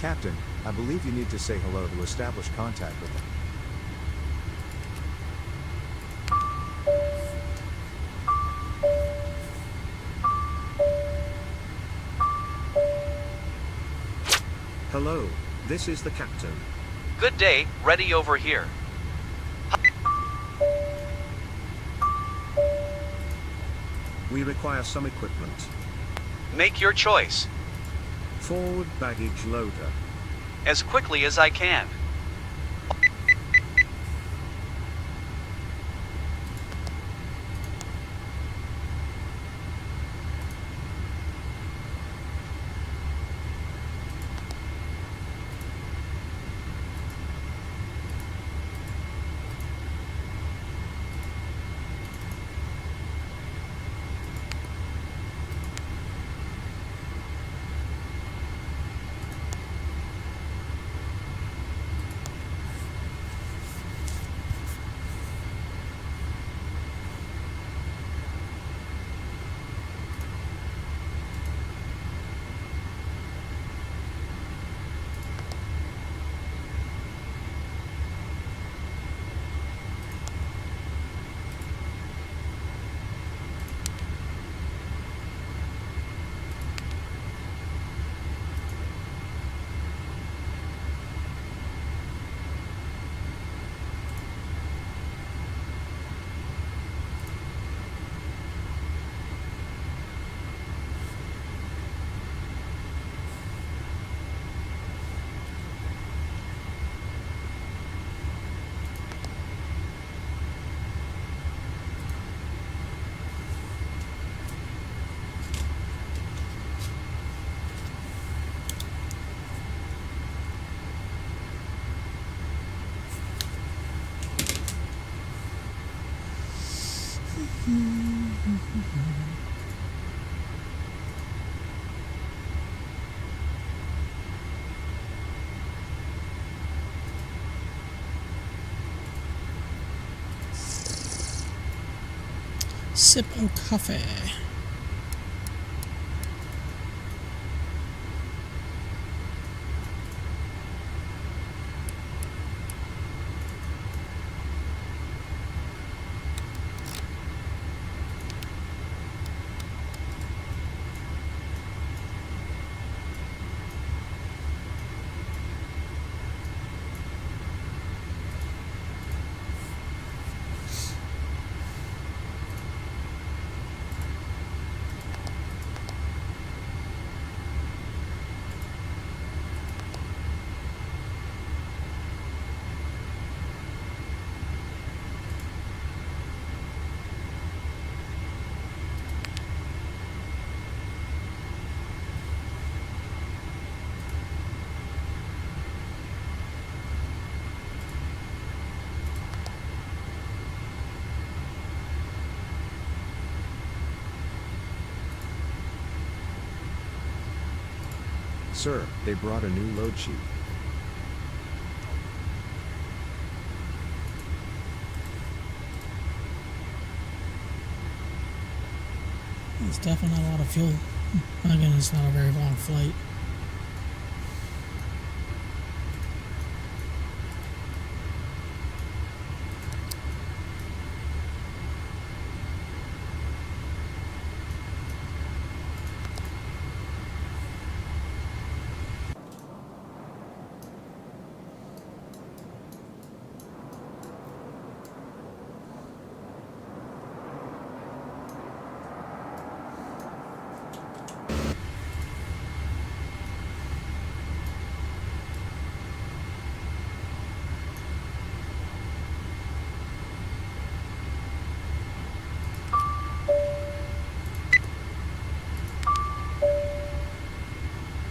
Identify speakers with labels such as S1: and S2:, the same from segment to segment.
S1: Captain, I believe you need to say hello to establish contact with them.
S2: Hello, this is the captain.
S3: Good day, ready over here.
S2: We require some equipment.
S3: Make your choice.
S2: Forward baggage loader.
S3: As quickly as I can.
S4: Sip of coffee.
S1: Sir, they brought a new load sheet.
S4: It's definitely not a lot of fuel. Again, it's not a very long flight.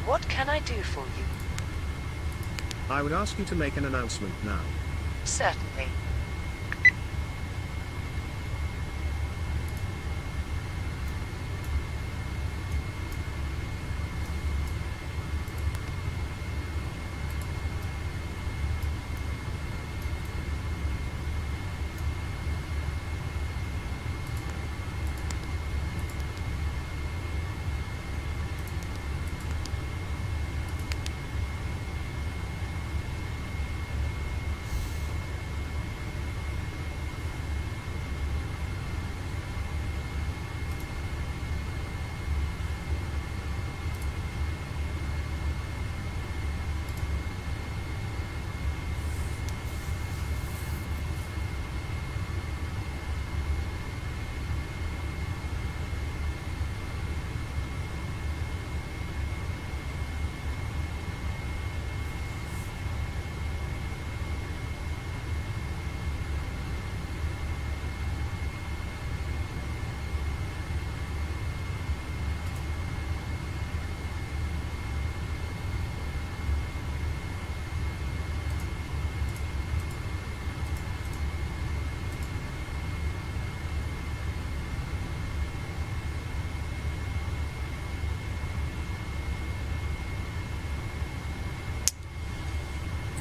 S5: What can I do for you?
S2: I would ask you to make an announcement now.
S5: Certainly.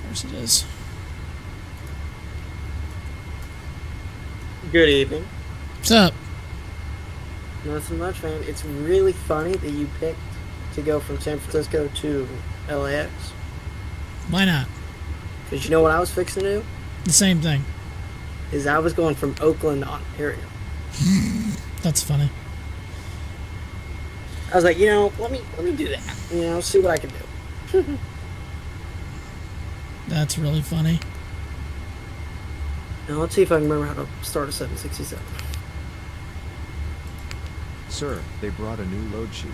S4: course it is.
S6: Good evening.
S4: What's up?
S6: Nothing much, man. It's really funny that you picked to go from San Francisco to LAX.
S4: Why not?
S6: Because you know what I was fixing to do?
S4: The same thing.
S6: Is I was going from Oakland to Ontario.
S4: That's funny.
S6: I was like, you know, let me do that. You know, see what I can do.
S4: That's really funny.
S6: Now let's see if I can remember how to start a 767.
S1: Sir, they brought a new load sheet.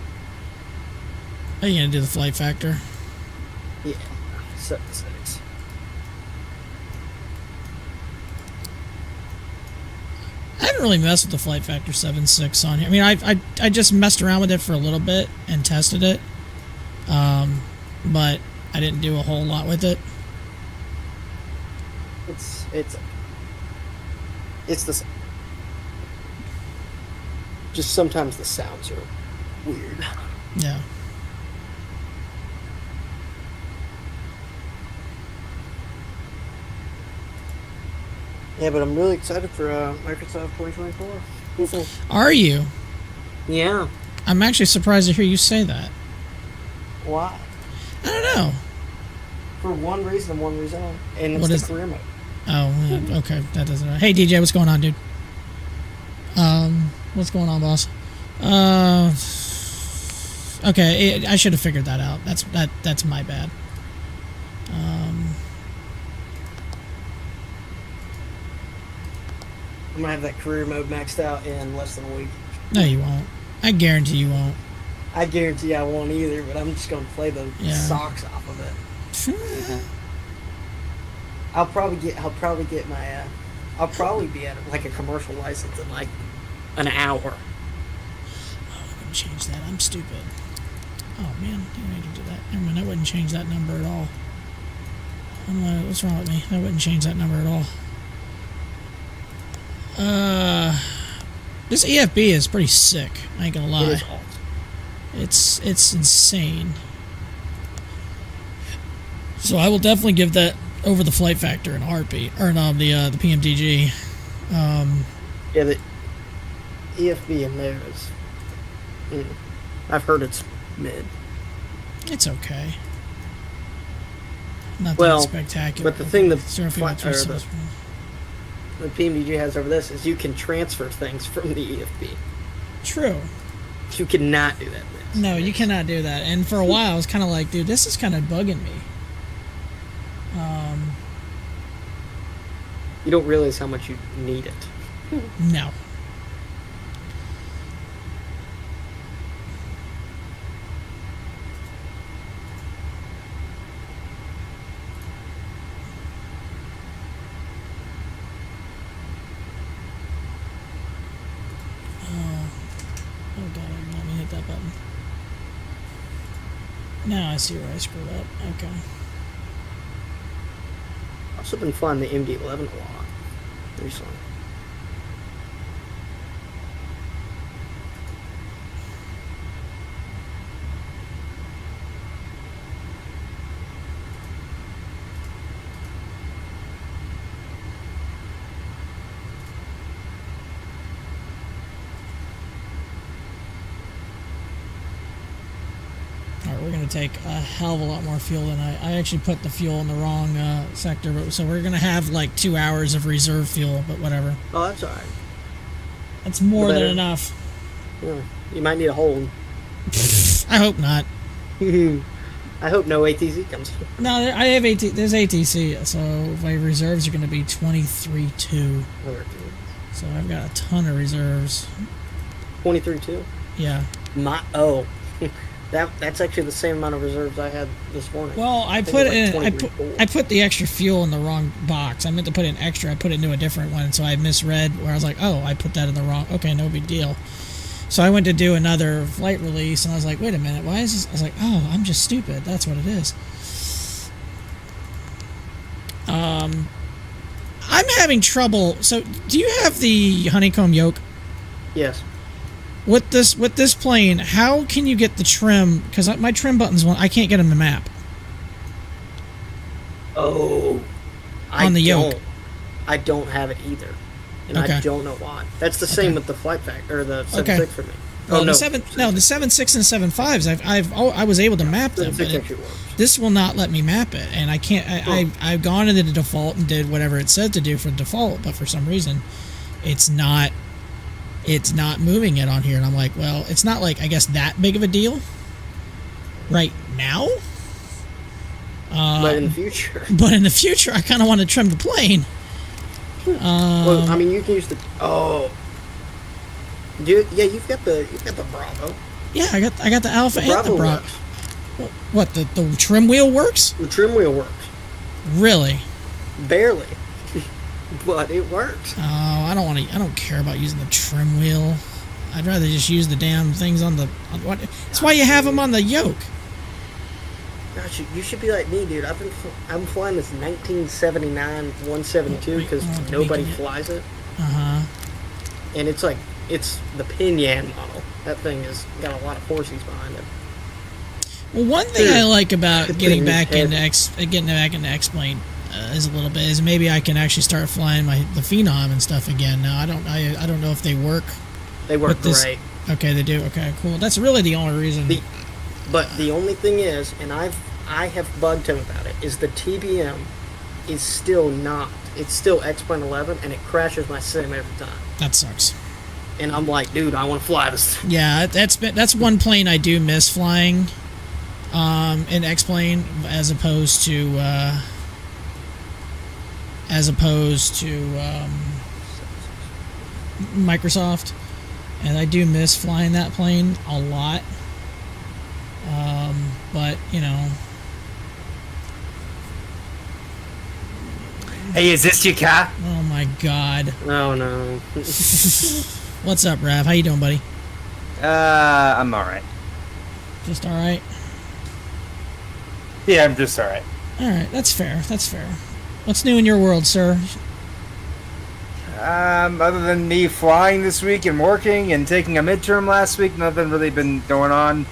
S4: Are you gonna do the flight factor?
S6: Yeah, 76.
S4: I haven't really messed with the flight factor 7.6 on here. I mean, I just messed around with it for a little bit and tested it, but I didn't do a whole lot with it.
S6: It's the just sometimes the sounds are weird.
S4: Yeah.
S6: Yeah, but I'm really excited for Microsoft 2024.
S4: Are you?
S6: Yeah.
S4: I'm actually surprised to hear you say that.
S6: Why?
S4: I don't know.
S6: For one reason and one reason only. And it's
S4: What
S6: the
S4: is-
S6: career mode.
S4: Oh, yeah, okay. That doesn't matter. Hey, DJ, what's going on, dude? What's going on, boss? Okay, I should have figured that out. That's my bad.
S6: I'm gonna have that career mode maxed out in less than a week.
S4: No, you won't. I guarantee you won't.
S6: I guarantee I won't either, but I'm just gonna play the
S4: Yeah.
S6: socks off of it. I'll probably be at like a commercial license in like an hour.
S4: Oh, I wouldn't change that. I'm stupid. Oh, man. I didn't need to do that. Never mind. I wouldn't change that number at all. What's wrong with me? I wouldn't change that number at all. This EFB is pretty sick. I ain't gonna lie.
S6: It is awesome.
S4: It's insane. So I will definitely give that over the flight factor in a heartbeat, or no, the PMDG.
S6: Yeah, the EFB in there is. I've heard it's mid.
S4: It's okay. Not
S6: Well,
S4: that spectacular.
S6: but the thing that the PMDG has over this is you can transfer things from the EFB.
S4: True.
S6: You cannot do that in this.
S4: No, you cannot do that. And for a while, I was kind of like, dude, this is kind of bugging me.
S6: You don't realize how much you need it.
S4: No. Oh god, let me hit that button. Now I see where I screwed up. Okay.
S6: I've also been flying the MD-11 a lot recently.
S4: Alright, we're going to take a hell of a lot more fuel than I actually put the fuel in the wrong sector, but so we're going to have like 2 hours of reserve fuel, but whatever.
S6: Oh, that's alright.
S4: That's more than
S6: Better.
S4: enough.
S6: Yeah. You might need a hold.
S4: I hope not.
S6: I hope no ATC comes.
S4: No, I have there's ATC, so my reserves are going to be 23.2. So I've got a ton of reserves.
S6: 23.2?
S4: Yeah.
S6: That's actually the same amount of reserves I had this morning.
S4: Well, I
S6: think
S4: put
S6: it was
S4: in
S6: like 23.4.
S4: I put the extra fuel in the wrong box. I meant to put in extra. I put it into a different one, so I misread where I was like, oh, I put that in the wrong. Okay, no big deal. So I went to do another flight release, and I was like, wait a minute, why is this? I was like, oh, I'm just stupid. That's what it is. I'm having trouble. So, do you have the honeycomb yoke?
S6: Yes.
S4: With this plane, how can you get the trim? Because my trim buttons, I can't get them to map.
S6: Oh.
S4: On the yoke.
S6: I don't have it either. And
S4: Okay.
S6: I don't know why. That's the same with the flight factor, or the 7.6
S4: Okay.
S6: for me.
S4: Well,
S6: oh,
S4: the 7.6 and 7.5s, I was able to map them, but
S6: 7.6 actually works.
S4: this will not let me map it, and I can't. I've gone into the default and did whatever it said to do for default, but for some reason, it's not moving it on here, and I'm like, well, it's not like I guess that big of a deal right now.
S6: But in the future.
S4: But in the future, I kind of want to trim the plane.
S6: Well, I mean, you can use the. Oh. Dude, yeah, you've got the Bravo.
S4: Yeah, I got the Alpha
S6: The
S4: and the
S6: Bravo
S4: Bravo.
S6: works.
S4: What, the trim wheel works?
S6: The trim wheel works.
S4: Really?
S6: Barely. But it works.
S4: Oh, I don't care about using the trim wheel. I'd rather just use the damn things on the. What? That's why you have them on the yoke.
S6: Gosh, you should be like me, dude. I'm flying this 1979 172 because nobody flies it, and it's like it's the Pinyan model. That thing has got a lot of forces behind it.
S4: Well, one thing I like about
S6: It's
S4: getting
S6: in his
S4: back
S6: head.
S4: into X-Plane is a little bit is maybe I can actually start flying the Phenom and stuff again. Now I don't know if they work.
S6: They work
S4: with this.
S6: great.
S4: Okay, they do. Okay, cool. That's really the only reason.
S6: But the only thing is, and I have bugged him about it, is the TBM is still not. It's still X-Plane12, and it crashes my sim every time.
S4: That sucks.
S6: And I'm like, dude, I want to fly this.
S4: Yeah, that's one plane I do miss flying. In X-Plane as opposed to Microsoft, and I do miss flying that plane a lot. But you know.
S7: Hey, is this your car?
S4: Oh my God.
S6: Oh no.
S4: What's up, Rav? How you doing, buddy?
S7: I'm alright.
S4: Just all right.
S7: Yeah, I'm just alright.
S4: All right, that's fair. That's fair. What's new in your world, sir?
S7: Other than me flying this week and working and taking a midterm last week, nothing really been going on.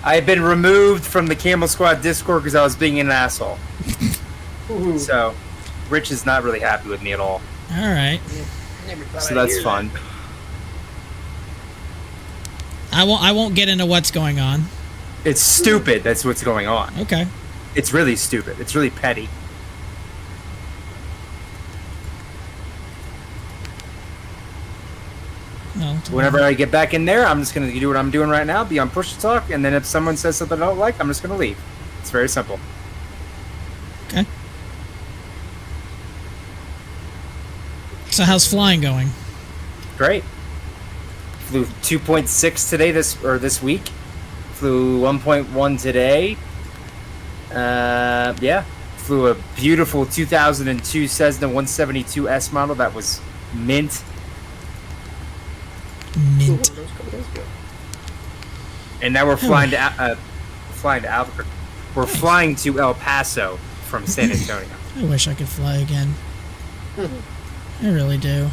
S7: I've been removed from the Camel Squad Discord because I was being an asshole. So, Rich is not really happy with me at all.
S4: All right.
S7: So that's fun.
S4: I won't get into what's going on.
S7: It's stupid. That's what's going on.
S4: Okay.
S7: It's really stupid. It's really petty.
S4: No.
S7: Whenever I get back in there, I'm just going to do what I'm doing right now, be on push to talk, and then if someone says something I don't like, I'm just going to leave. It's very simple.
S4: Okay. So how's flying going?
S7: Great. Flew 2.6 today, this week. Flew 1.1 today. Yeah. Flew a beautiful 2002 Cessna 172S model that was mint.
S4: Mint.
S7: And now we're flying to Albuquerque. We're flying to El Paso from San Antonio.
S4: I wish I could fly again. I really do.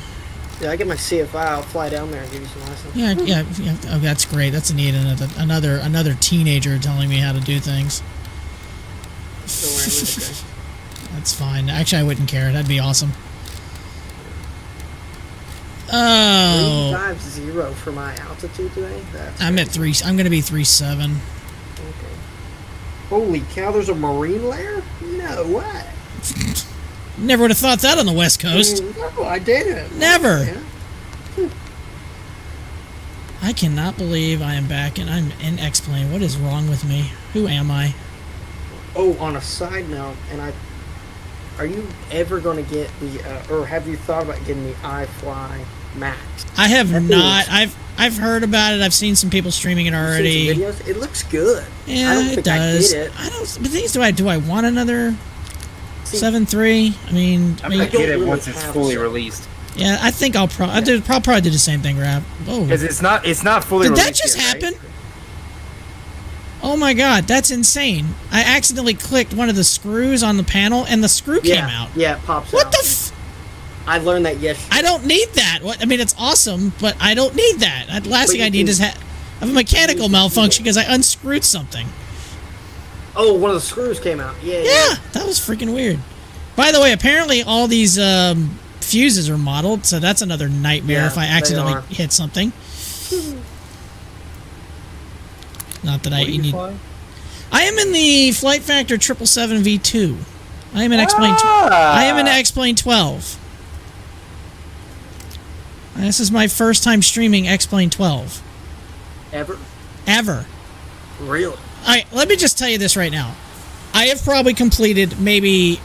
S6: Yeah, I get my CFI. I'll fly down there and give you some lessons.
S4: Yeah. Oh, that's great. That's neat. Another teenager telling me how to do things.
S6: Don't worry, I'm okay.
S4: That's fine. Actually, I wouldn't care. That'd be awesome. Oh.
S6: 350 for my altitude today. That's
S4: I'm at 3. I'm gonna be 3.7.
S6: okay. Holy cow! There's a marine lair? No way.
S4: Never would have thought that on the West Coast.
S6: No, I didn't.
S4: Never.
S6: Yeah.
S4: I cannot believe I am back and I'm in X-Plane. What is wrong with me? Who am I?
S6: Oh, on a side note, are you ever going to get the, or have you thought about getting the iFly Max?
S4: I have
S6: That thing
S4: not.
S6: looks-
S4: I've heard about it. I've seen some people streaming it
S6: Seen
S4: already.
S6: some videos? It looks good.
S4: Yeah,
S6: I don't
S4: it
S6: think
S4: does.
S6: I get it.
S4: I don't. But the thing is, do I want another
S6: See,
S4: 7.3? I mean,
S7: I'm going to get it
S6: really
S7: once it's
S6: have
S7: fully
S6: some.
S7: released.
S4: yeah. I think I'll probably do the same thing, Rap. Oh,
S7: Because it's not fully
S4: did
S7: released
S4: that just
S7: yet, right?
S4: happen? Oh my God, that's insane! I accidentally clicked one of the screws on the panel, and the screw came out.
S6: Yeah, it pops
S4: What
S6: out.
S4: the? F
S6: I learned that yesterday.
S4: I don't need that. What? I mean, it's awesome, but I don't need that. The last
S6: But
S4: thing I
S6: you
S4: need
S6: can-
S4: is have a mechanical malfunction because I unscrewed something.
S6: Oh, one of the screws came out. Yeah.
S4: Yeah, that was freaking weird. By the way, apparently all these fuses are modeled, so that's another nightmare
S6: Yeah,
S4: if I
S6: they
S4: accidentally
S6: are.
S4: hit something. Not that
S7: What are
S4: you
S7: you
S4: need.
S7: flying?
S4: I am in the Flight Factor 777v2. I am in X-Plane. I am in X-Plane12. This is my first time streaming X-Plane12
S6: Ever?
S4: ever.
S6: Really?
S4: Let me just tell you this right now. I have probably completed maybe.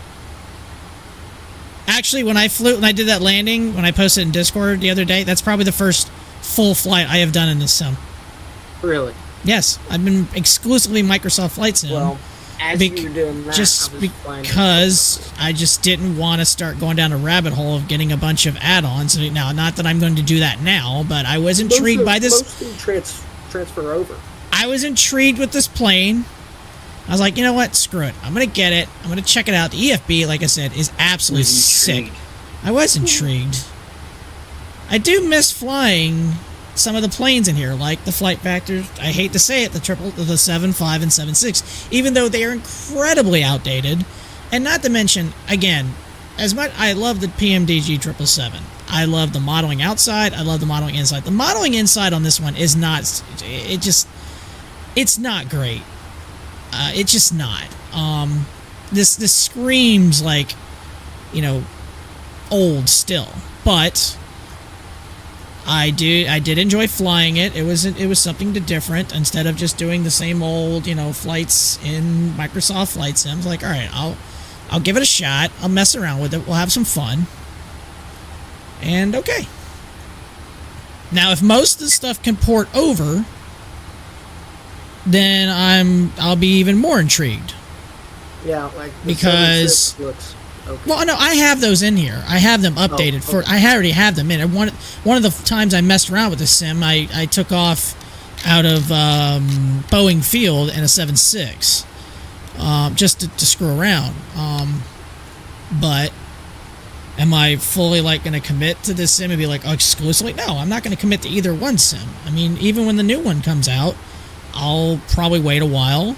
S4: Actually, when I did that landing, when I posted in Discord the other day, that's probably the first full flight I have done in this sim.
S6: Really?
S4: Yes, I've been exclusively Microsoft Flight Sim.
S6: Well, as you were doing that,
S4: just
S6: I was flying
S4: because I just didn't want to start going down a rabbit hole of getting a bunch of add-ons. Now, not that I'm going to do that now, but I was intrigued by this.
S6: Most transfer over.
S4: I was intrigued with this plane. I was like, you know what? Screw it. I'm going to get it. I'm going to check it out. The EFB, like I said, is absolutely sick. I was intrigued. I do miss flying some of the planes in here, like the Flight Factors. I hate to say it, the 7, 5, and 7, 6, even though they are incredibly outdated. And not to mention, again, as much I love the PMDG 777. I love the modeling outside. I love the modeling inside. The modeling inside on this one is not. It's not great. It's just not. This screams like, old still, but I did enjoy flying it. It was something different instead of just doing the same old flights in Microsoft Flight Sims. Like, all right, I'll give it a shot. I'll mess around with it. We'll have some fun. And okay. Now, if most of the stuff can port over, then I'll be even more intrigued.
S6: Yeah, like the
S4: Because
S6: 76 looks okay.
S4: well, no, I have those in here. I have them updated for. I already have them in. And one of the times I messed around with the sim, I took off out of Boeing Field in a 7.6, just to screw around. But am I fully going to commit to this sim and be like, oh, exclusively? No, I'm not going to commit to either one sim. I mean, even when the new one comes out, I'll probably wait a while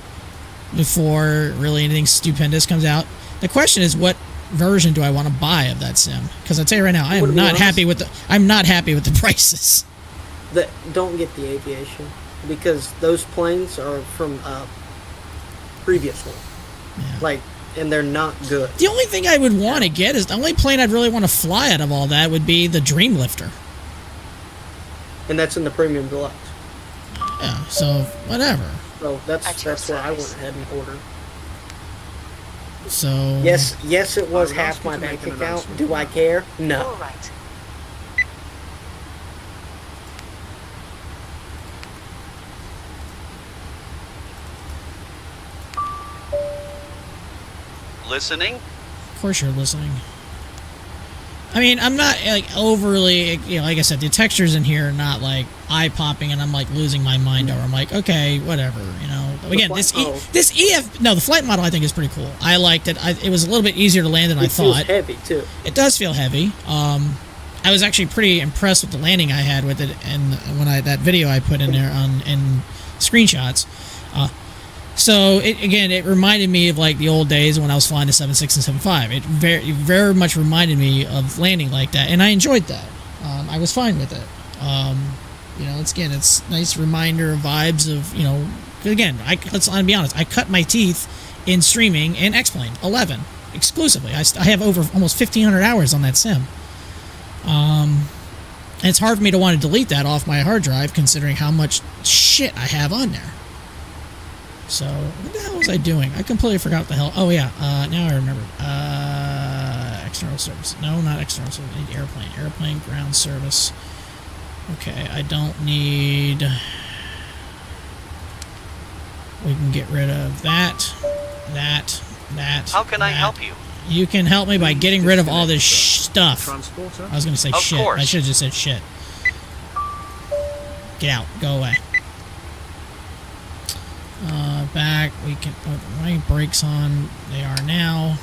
S4: before really anything stupendous comes out. The question is, what version do I want to buy of that sim? Because I'll tell you right now, I'm not happy with the prices.
S6: Don't get the aviation, because those planes are from previous one.
S4: Yeah.
S6: And they're not good.
S4: The only thing I would want to get is the only plane I'd really want to fly out of all that would be the Dreamlifter.
S6: And that's in the Premium Deluxe.
S4: Yeah, so whatever.
S6: So that's where I went ahead and ordered.
S4: So
S6: Yes, it was
S2: I would
S6: half
S2: ask you
S6: my
S2: to
S6: bank
S2: make an
S6: account.
S2: announcement.
S6: Do I care? No.
S5: All right.
S3: Listening?
S4: of course you're listening. I mean, I'm not overly, like I said, the textures in here are not eye-popping, and I'm losing my mind over. I'm like, okay, whatever, Again, the flight model I think is pretty cool. I liked it. It was a little bit easier to land than I thought.
S6: It feels heavy too.
S4: It does feel heavy. I was actually pretty impressed with the landing I had with it, and that video I put in there in screenshots. So it reminded me of the old days when I was flying the 7.6 and 7.5. It very much reminded me of landing like that, and I enjoyed that. I was fine with it. It's nice reminder of vibes of Again, I'll be honest. I cut my teeth in streaming in X-Plane11 exclusively. I have over almost 1,500 hours on that sim. And it's hard for me to want to delete that off my hard drive, considering how much shit I have on there. So, what the hell was I doing? I completely forgot what the hell. Oh, yeah. Now I remember. External service. No, not external service. I need airplane. Airplane ground service. Okay, I don't need... We can get rid of that.
S3: How can I help you?
S4: You can help me by getting rid of all this stuff.
S2: Transporter?
S4: I was going to say
S3: Of
S4: shit.
S3: course.
S4: I should have just said shit. Get out. Go away. Back. We can put the right brakes on. They are now.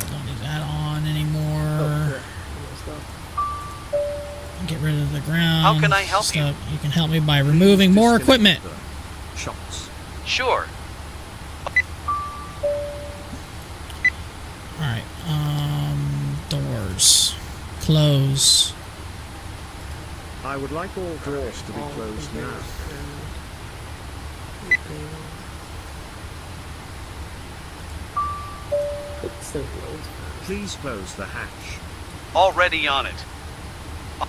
S4: Don't need that on anymore.
S6: Oh,
S4: Get rid of the ground.
S3: How can I help you?
S4: You can help me by removing more equipment.
S2: Shots.
S3: Sure.
S4: Alright, doors. Close.
S2: I would like all doors to be closed now. Please close the hatch.
S3: Already on it.
S4: Yeah,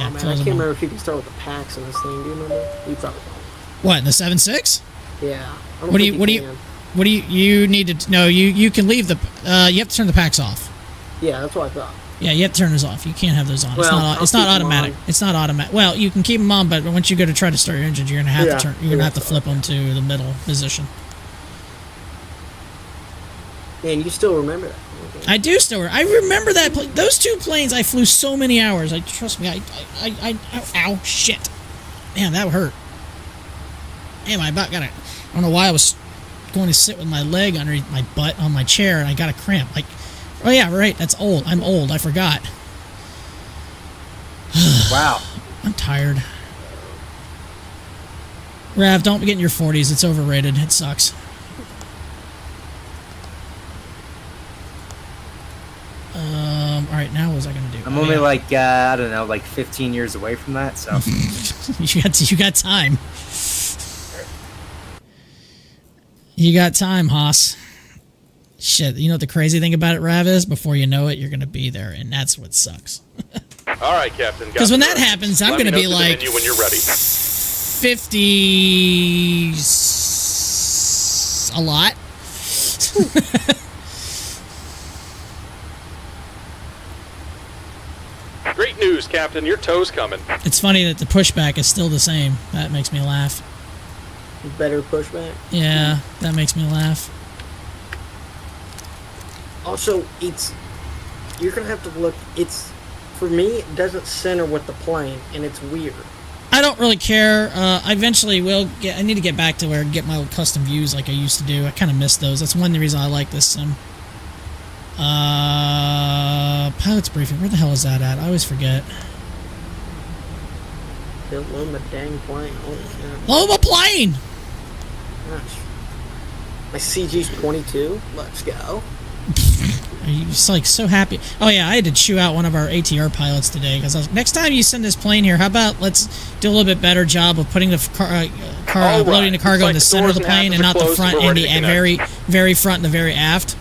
S6: Oh, man, I
S4: close
S6: can't
S4: them all.
S6: remember if you can start with the packs in this thing. Do you remember? You probably don't.
S4: What, the 7.6?
S6: Yeah. I don't
S4: What do
S6: think
S4: you need to, no, you can leave the, you have to turn the packs off.
S6: Yeah, that's what I thought.
S4: Yeah, you have to turn those off. You can't have those on.
S6: Well,
S4: It's
S6: I'll
S4: not
S6: keep them
S4: automatic.
S6: on.
S4: It's not automatic. Well, you can keep them on, but once you go to try to start your engine, you're gonna have
S6: Yeah,
S4: to turn. You're gonna have to
S6: yeah.
S4: flip them to the middle position.
S6: And you still remember that? Okay.
S4: I do still. I remember that. Those two planes. I flew so many hours. Trust me. Ow, shit. Man, that hurt. Man, my butt got it. I don't know why I was going to sit with my leg underneath my butt on my chair, and I got a cramp. Like, oh yeah, right. That's old. I'm old. I forgot.
S7: Wow.
S4: I'm tired. Rav, don't get in your 40s. It's overrated. It sucks. Alright, now what was I gonna do?
S7: I'm only like, I don't know, like 15 years away from that, so.
S4: you got time. You got time, Haas. Shit, you know what the crazy thing about it, Rav, is? Before you know it, you're gonna be there, and that's what sucks.
S8: All right, Captain.
S4: Because when that happens, I'm gonna be like
S8: when you're ready.
S4: 50... a lot.
S8: Great news, Captain. Your tow's coming.
S4: It's funny that the pushback is still the same. That makes me laugh.
S6: Better pushback.
S4: Yeah, that makes me laugh.
S6: Also, you're gonna have to look. For me, it doesn't center with the plane, and it's weird.
S4: I don't really care. I eventually will get. I need to get back to where I get my old custom views like I used to do. I kind of miss those. That's one reason I like this sim. Pilot's briefing. Where the hell is that at? I always forget.
S6: Don't load my dang plane. Holy cow.
S4: Load my plane!
S6: Gosh. My CG's 22. Let's go.
S4: Are you just like so happy? Oh yeah, I had to chew out one of our ATR pilots today because I was next time you send this plane here, how about let's do a little bit better job of putting the loading the cargo in the center of the plane and not the front and the very front and the very aft.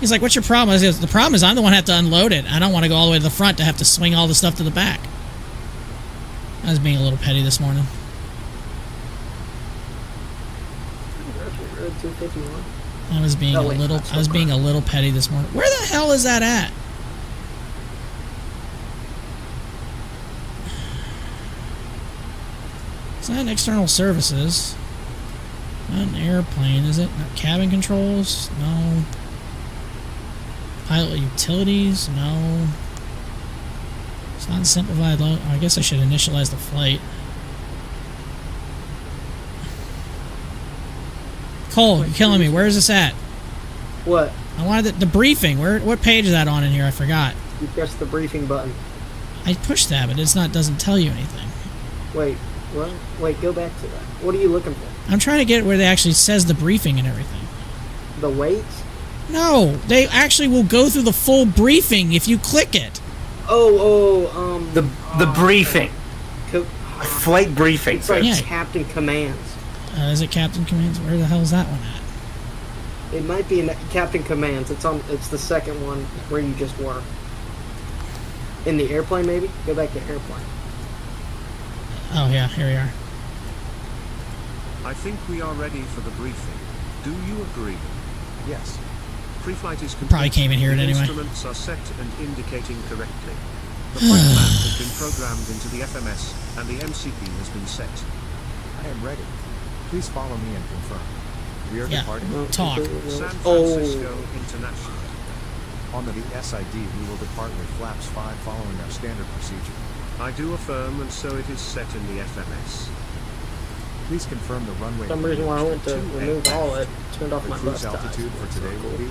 S4: He's like, "What's your problem?" I said, "The problem is I'm the one who have to unload it. I don't want to go all the way to the front to have to swing all the stuff to the back." I was being a little petty this morning.
S6: Road 251.
S4: I was being a little petty this morning. Where the hell is that at? It's not external services. Not an airplane, is it? Not cabin controls? No. Pilot utilities? No. It's not simplified load. I guess I should initialize the flight. Cole, you're killing me. Where is this at?
S6: What?
S4: I wanted the briefing. What page is that on in here? I forgot.
S6: You press the briefing button.
S4: I pushed that, but doesn't tell you anything.
S6: Wait, what? Wait, go back to that. What are you looking for?
S4: I'm trying to get it where they actually says the briefing and everything.
S6: The weights?
S4: No, they actually will go through the full briefing if you click it.
S7: The briefing. Flight briefing.
S6: It's like
S4: Yeah.
S6: Captain Commands.
S4: Is it Captain Commands? Where the hell is that one at?
S6: It might be in Captain Commands. It's the second one where you just were. In the airplane, maybe? Go back to airplane.
S4: Oh yeah, here we are.
S2: I think we are ready for the briefing. Do you agree?
S1: Yes.
S2: Pre-flight is complete.
S4: Probably can't even hear it
S2: The
S4: anyway.
S2: instruments are set and indicating correctly. The flight plan has been programmed into the FMS, and the MCP has been set.
S1: I am ready. Please follow me and confirm. We are
S4: Yeah.
S1: departing
S4: Talk.
S2: San Francisco International.
S1: on the SID. We will depart with flaps 5 following our standard procedure.
S2: I do affirm, and so it is set in the FMS.
S1: Please confirm the runway.
S6: For some reason, when I went to remove all it, turned off
S1: The
S6: my
S1: cruise
S6: bus ties.
S1: altitude for today will be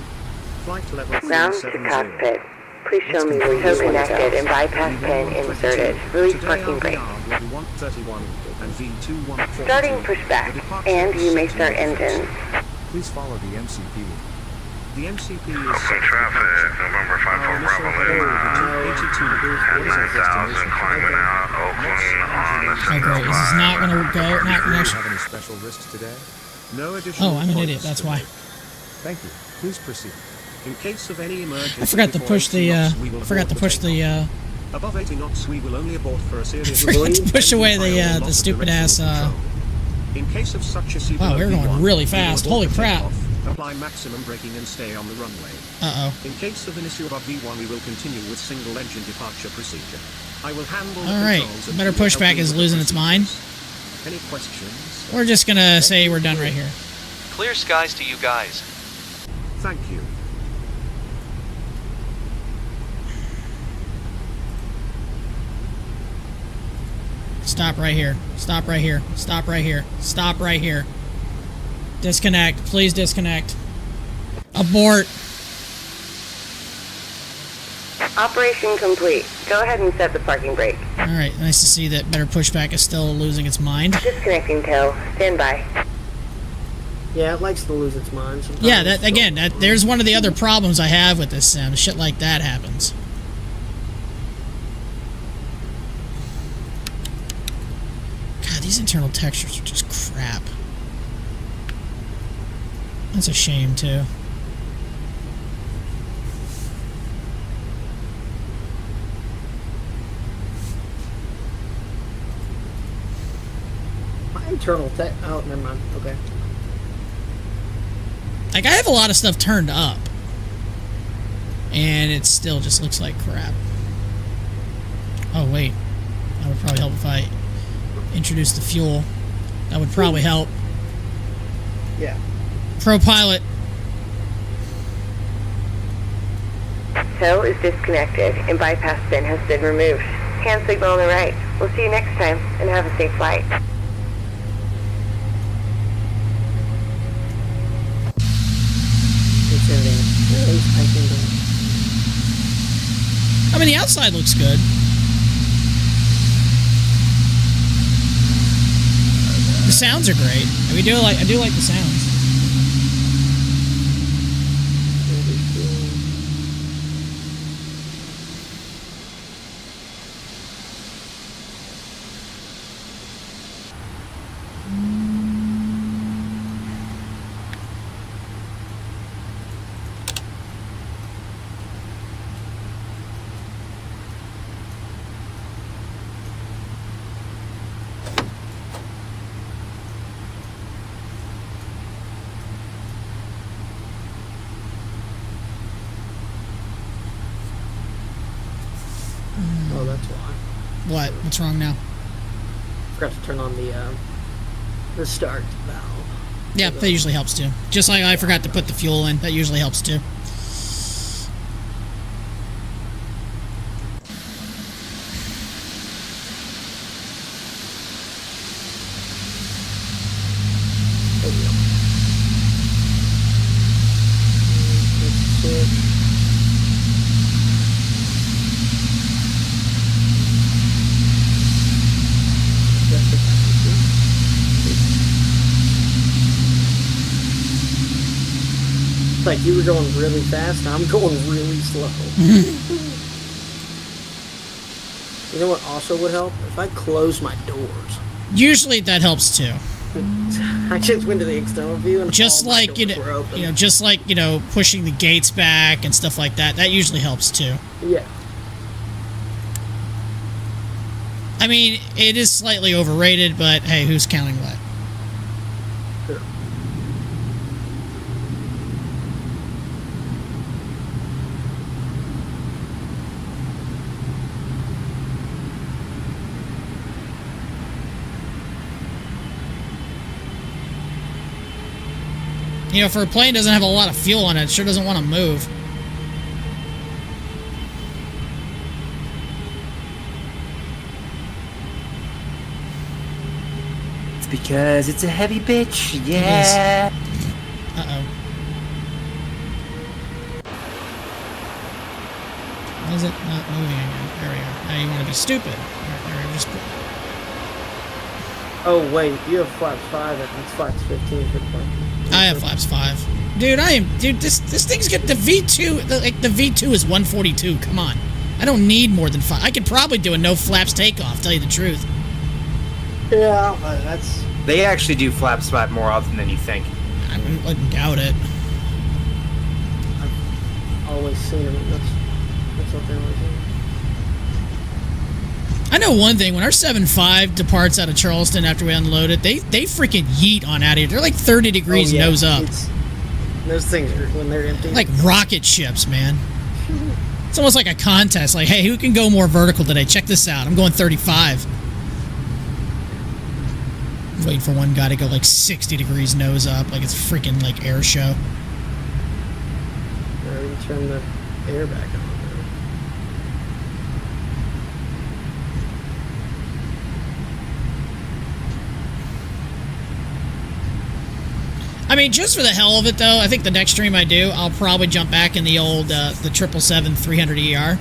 S2: Flight level
S5: Ground to
S2: 370.
S5: cockpit.
S9: Please show me where you connected and bypass pin inserted. Release
S2: Today
S9: parking brake.
S2: RVR will be 131 and V2142.
S9: Starting pushback, and you may start engines.
S1: Please follow the MCP.
S2: The MCP is set to
S10: Traffic, November 54 Bravo Lima, 9,000 climbing out, Oakland on the
S4: Oh great, is this not gonna go? Not
S1: Do
S4: gonna
S1: you
S4: actually.
S1: have any special risks today?
S2: no additional
S4: Oh, I'm an
S2: points
S4: idiot. That's
S2: to
S4: why.
S2: make.
S1: Thank you. Please proceed.
S2: In case of any emergency,
S4: I forgot to
S2: before
S4: push
S2: 80
S4: the.
S2: knots, we will
S4: I forgot to
S2: abort
S4: push
S2: takeoff.
S4: the.
S2: Above 80 knots, we will only abort for a serious
S4: Forgot to
S2: bleed,
S4: push away
S2: by all
S4: the
S2: loss of
S4: stupid ass.
S2: directional control. In case of such a sea
S4: Wow,
S2: below
S4: we're going
S2: V1,
S4: really
S2: we will
S4: fast.
S2: abort
S4: Holy
S2: the
S4: crap.
S2: takeoff, apply maximum braking and stay on the runway.
S4: Uh-oh.
S2: In case of an issue above V1, we will continue with single engine departure procedure. I will handle the
S4: All right.
S2: controls and
S4: Better
S2: you will help
S4: pushback
S2: me
S4: is
S2: with the
S4: losing its mind.
S2: procedures. Any questions?
S4: We're just gonna say we're done right here.
S3: Clear skies to you guys.
S2: Thank you.
S4: Stop right here. Stop right here. Stop right here. Stop right here. Disconnect. Please disconnect. Abort.
S9: Operation complete. Go ahead and set the parking brake.
S4: Alright, nice to see that Better Pushback is still losing its mind.
S9: Disconnecting tow. Stand by.
S6: Yeah, it likes to lose its mind sometimes.
S4: Yeah, that again, there's one of the other problems I have with this sim. Shit like that happens. God, these internal textures are just crap. That's a shame, too.
S6: My internal tech. Oh, never mind. Okay.
S4: Like, I have a lot of stuff turned up. And it still just looks like crap. Oh, wait. That would probably help if I introduce the fuel. That would probably help.
S6: Yeah.
S4: Pro pilot.
S9: Tow is disconnected and bypass pin has been removed. Hand signal on the right. We'll see you next time and have a safe flight.
S6: It's everything. At least I can do.
S4: I mean, the outside looks good. The sounds are great. I do like the sounds.
S6: Oh, that's why.
S4: What? What's wrong now?
S6: Forgot to turn on the start valve.
S4: Yeah, that usually helps too. Just like I forgot to put the fuel in. That usually helps too.
S6: There we go. Switch. It's like you were going really fast, I'm going really slow. You know what also would help? If I close my doors.
S4: Usually that helps too.
S6: I just went to the external view and
S4: Just
S6: all my
S4: like
S6: doors were open.
S4: just like pushing the gates back and stuff like that. That usually helps too.
S6: Yeah.
S4: I mean, it is slightly overrated, but hey, who's counting what?
S6: Sure.
S4: For a plane that doesn't have a lot of fuel on it, it sure doesn't want to move.
S7: It's because it's a heavy bitch. Yeah.
S4: Uh-oh. Why is it not moving again? There we go. Now you want to be stupid. There we go. Just
S6: Oh wait, you have flaps 5 and it's flaps 15 for the plane.
S4: I have flaps 5. Dude, this thing's got the V2, the V2 is 142, come on. I don't need more than 5. I could probably do a no flaps takeoff, tell you the truth.
S6: Yeah, that's...
S7: They actually do flaps 5 more often than you think.
S4: I wouldn't doubt it.
S6: I've always seen them, that's what they always do.
S4: I know one thing, when our 7.5 departs out of Charleston after we unload it, they freaking yeet on out of here. They're like 30 degrees nose up.
S6: Those things are, when they're empty.
S4: Like rocket ships, man. It's almost like a contest. Like, hey, who can go more vertical today? Check this out. I'm going 35. I'm waiting for one guy to go like 60 degrees nose up, like it's freaking like air show.
S6: Or we can turn the air back on.
S4: I mean, just for the hell of it, though, I think the next stream I do, I'll probably jump back in the old, the 777-300ER.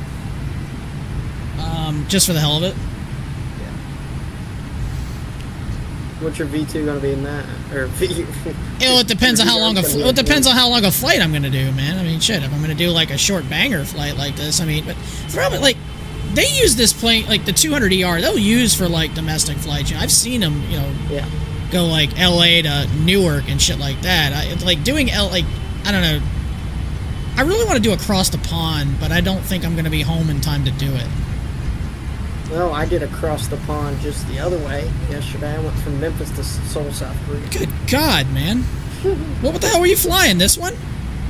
S4: Just for the hell of it.
S6: Yeah. What's your V2 going to be in that? Or
S4: It depends on how long it depends on how long a flight I'm going to do, man. I mean, shit, if I'm going to do like a short banger flight like this, I mean, but probably like they use this plane like the 200ER. They'll use for like domestic flights. You know, I've seen them, you know.
S6: Yeah.
S4: Go like LA to Newark and shit like that. Like doing I don't know. I really want to do across the pond, but I don't think I'm going to be home in time to do it.
S6: Well, I did across the pond just the other way yesterday. I went from Memphis to Seoul, South Korea.
S4: Good God, man. What the hell were you flying? This one?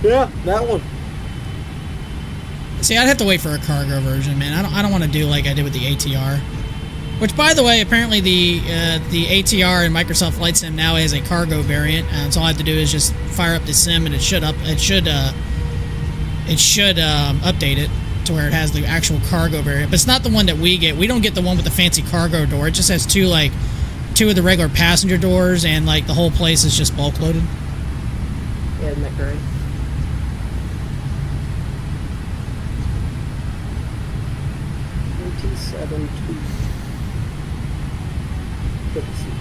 S6: Yeah, that one.
S4: See, I'd have to wait for a cargo version, man. I don't want to do like I did with the ATR. Which, by the way, apparently the ATR in Microsoft Flight Sim now has a cargo variant, and so all I have to do is just fire up the sim, and it should update it to where it has the actual cargo variant. But it's not the one that we get. We don't get the one with the fancy cargo door. It just has two of the regular passenger doors, and like the whole place is just bulk loaded.
S6: Yeah, isn't that great? Good to see you.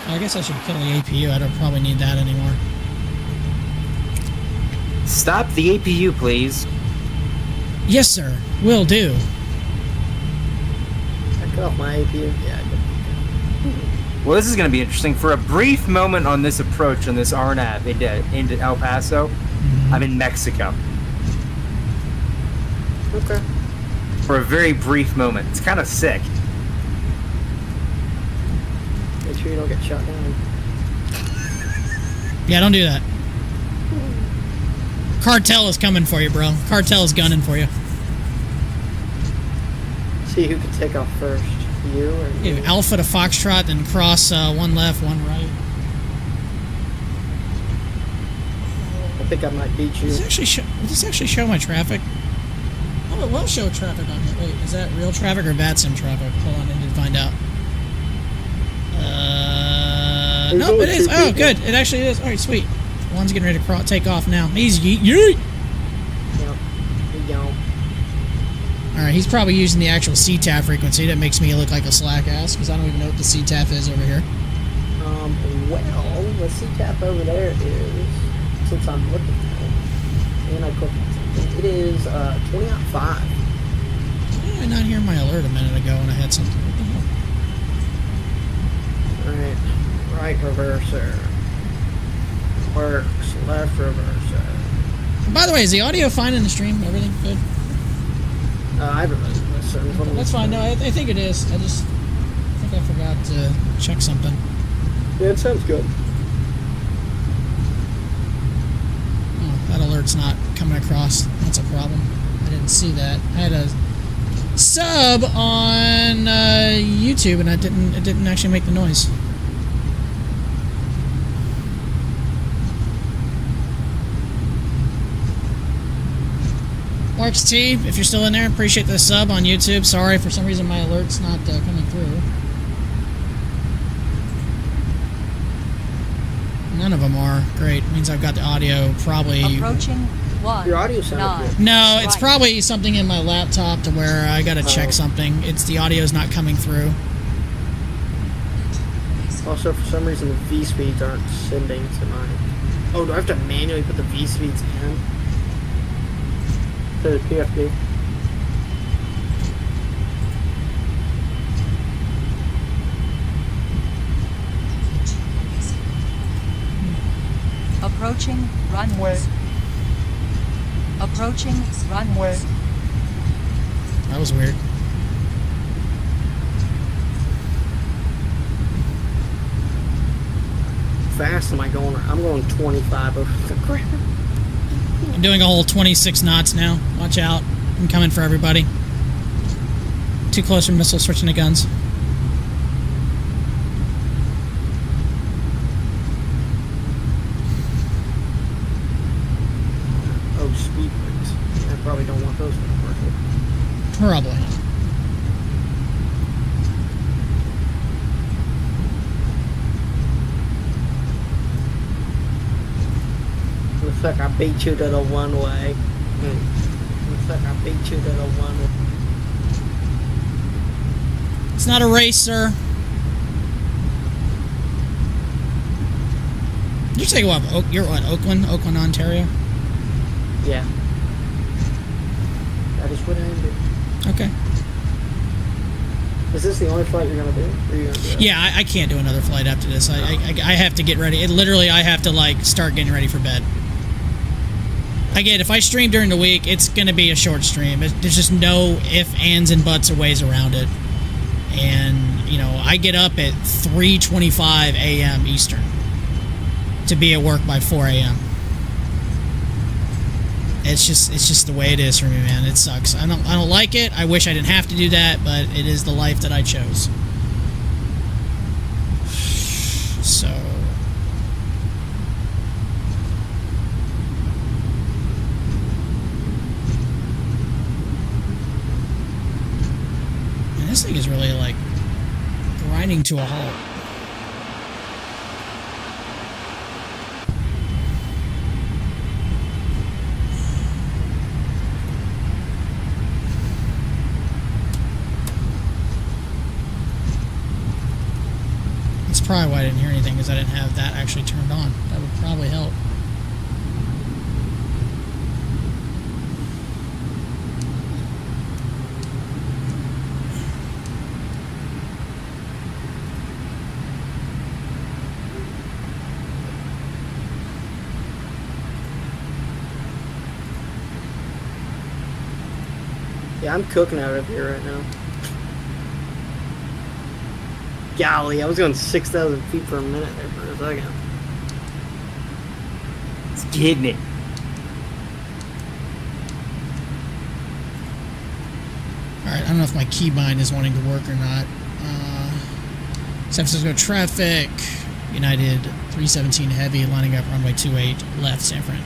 S4: I guess I should kill the APU. I don't probably need that anymore.
S7: Stop the APU, please.
S4: Yes, sir. Will do.
S6: I cut off my APU. Yeah, I did.
S7: Well, this is going to be interesting. For a brief moment on this approach on this RNAV into El Paso, I'm in Mexico.
S6: Okay.
S7: For a very brief moment. It's kind of sick.
S6: Make sure you don't get shot down.
S4: Yeah, don't do that. Cartel is coming for you, bro. Cartel is gunning for you.
S6: See who can take off first. You or
S4: You Alpha to Foxtrot, then cross one left, one right.
S6: I think I might beat you.
S4: Will this actually show my traffic? Oh, it will show traffic on here. Wait, is that real traffic or Vatsim traffic? Hold on, I need to find out. Nope, it is. Oh, good. It actually is. All right, sweet. One's getting ready to take off now. He's yeet.
S6: Yep. He gone.
S4: All right, he's probably using the actual CTAF frequency. That makes me look like a slack ass because I don't even know what the CTAF is over here.
S6: Well, the CTAF over there is, since I'm looking at it, and I clicked on something, it is 20.5.
S4: Why did I not hear my alert a minute ago when I had something? What the hell?
S6: Alright, right reverser. Works, left reverser.
S4: By the way, is the audio fine in the stream? Everything good?
S6: I haven't really listened.
S4: That's fine. No, I think it is. I think I forgot to check something.
S6: Yeah, it sounds good.
S4: Oh, that alert's not coming across. That's a problem. I didn't see that. I had a sub on YouTube, and it didn't actually make the noise. Marks T, if you're still in there, appreciate the sub on YouTube. Sorry, for some reason my alert's not coming through. None of them are. Great. Means I've got the audio probably...
S5: Approaching 1.
S6: Your audio sounded good.
S4: No, it's probably something in my laptop to where I gotta check something. It's the audio's not coming through.
S6: Also, for some reason, the V speeds aren't sending to mine. Oh, do I have to manually put the V speeds in? To the PFD?
S5: Approaching runway. Approaching runway.
S4: That was weird.
S6: Fast am I going? I'm going 25 over the ground.
S4: I'm doing a whole 26 knots now. Watch out. I'm coming for everybody. Too close for missiles, switching to guns.
S6: Oh, speed brakes. I probably don't want those to work.
S4: Probably.
S6: Looks like I beat you to the one way. Looks like I beat you to the one way.
S4: It's not a race, sir. Did you say what? You're what? Oakland, Ontario.
S6: Yeah. That is what I do.
S4: Okay.
S6: Is this the only flight you're gonna do? Or are you gonna do that?
S4: Yeah, I can't do another flight after this. I have to get ready. I have to like start getting ready for bed. Again, if I stream during the week, it's gonna be a short stream. There's just no ifs, ands, and buts or ways around it. And you know, I get up at 3:25 a.m. Eastern to be at work by 4 a.m. It's just the way it is for me, man. It sucks. I don't like it. I wish I didn't have to do that, but it is the life that I chose. So and this thing is really like grinding to a halt. That's probably why I didn't hear anything, because I didn't have that actually turned on. That would probably help.
S6: Yeah, I'm cooking out of here right now. Golly, I was going 6,000 feet per minute there for a second.
S7: It's getting it.
S4: Alright, I don't know if my keybind is wanting to work or not. San Francisco traffic. United 317 heavy lining up runway 28 left San Fran.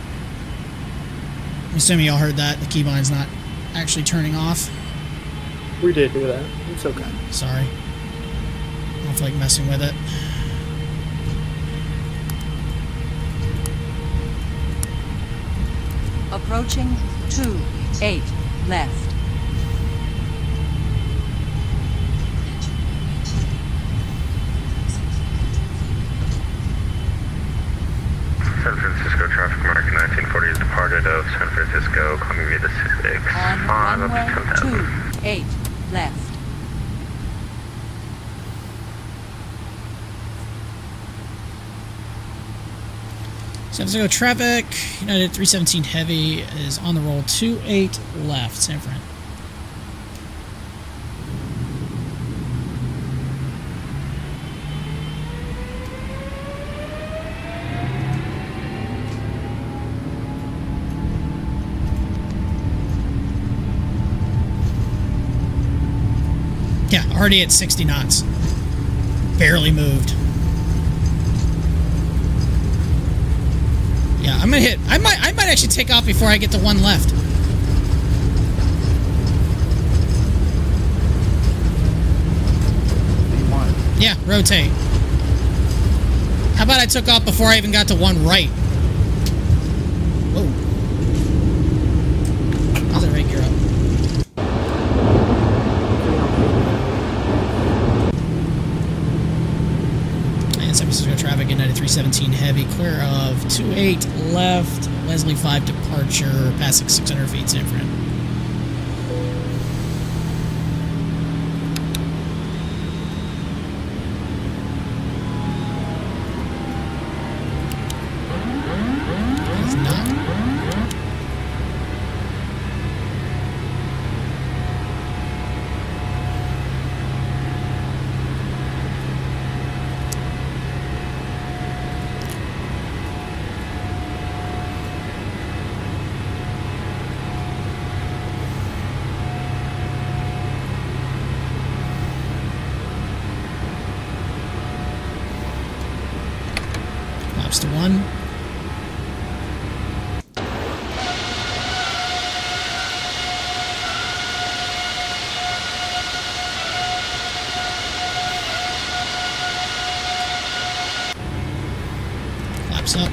S4: I'm assuming y'all heard that. The keybind's not actually turning off.
S6: We did do that. It's okay.
S4: Sorry. I don't feel like messing with it.
S5: Approaching 28 left.
S10: San Francisco traffic mark 1940 has departed of San Francisco, coming via the 6
S5: On
S10: up to
S5: runway
S10: 10,000.
S5: 28 left.
S4: San Francisco traffic. United 317 heavy is on the roll 28 left San Fran. Yeah, already at 60 knots. Barely moved. Yeah, I'm gonna hit. I might actually take off before I get to one left.
S1: B1.
S4: Yeah, rotate. How about I took off before I even got to one right? Whoa. How's that rate gear up? And San Francisco traffic in 9317 heavy, clear of 28 left, Leslie 5 departure, passing 600 feet San Fran. It's not. Laps to 1. Laps up.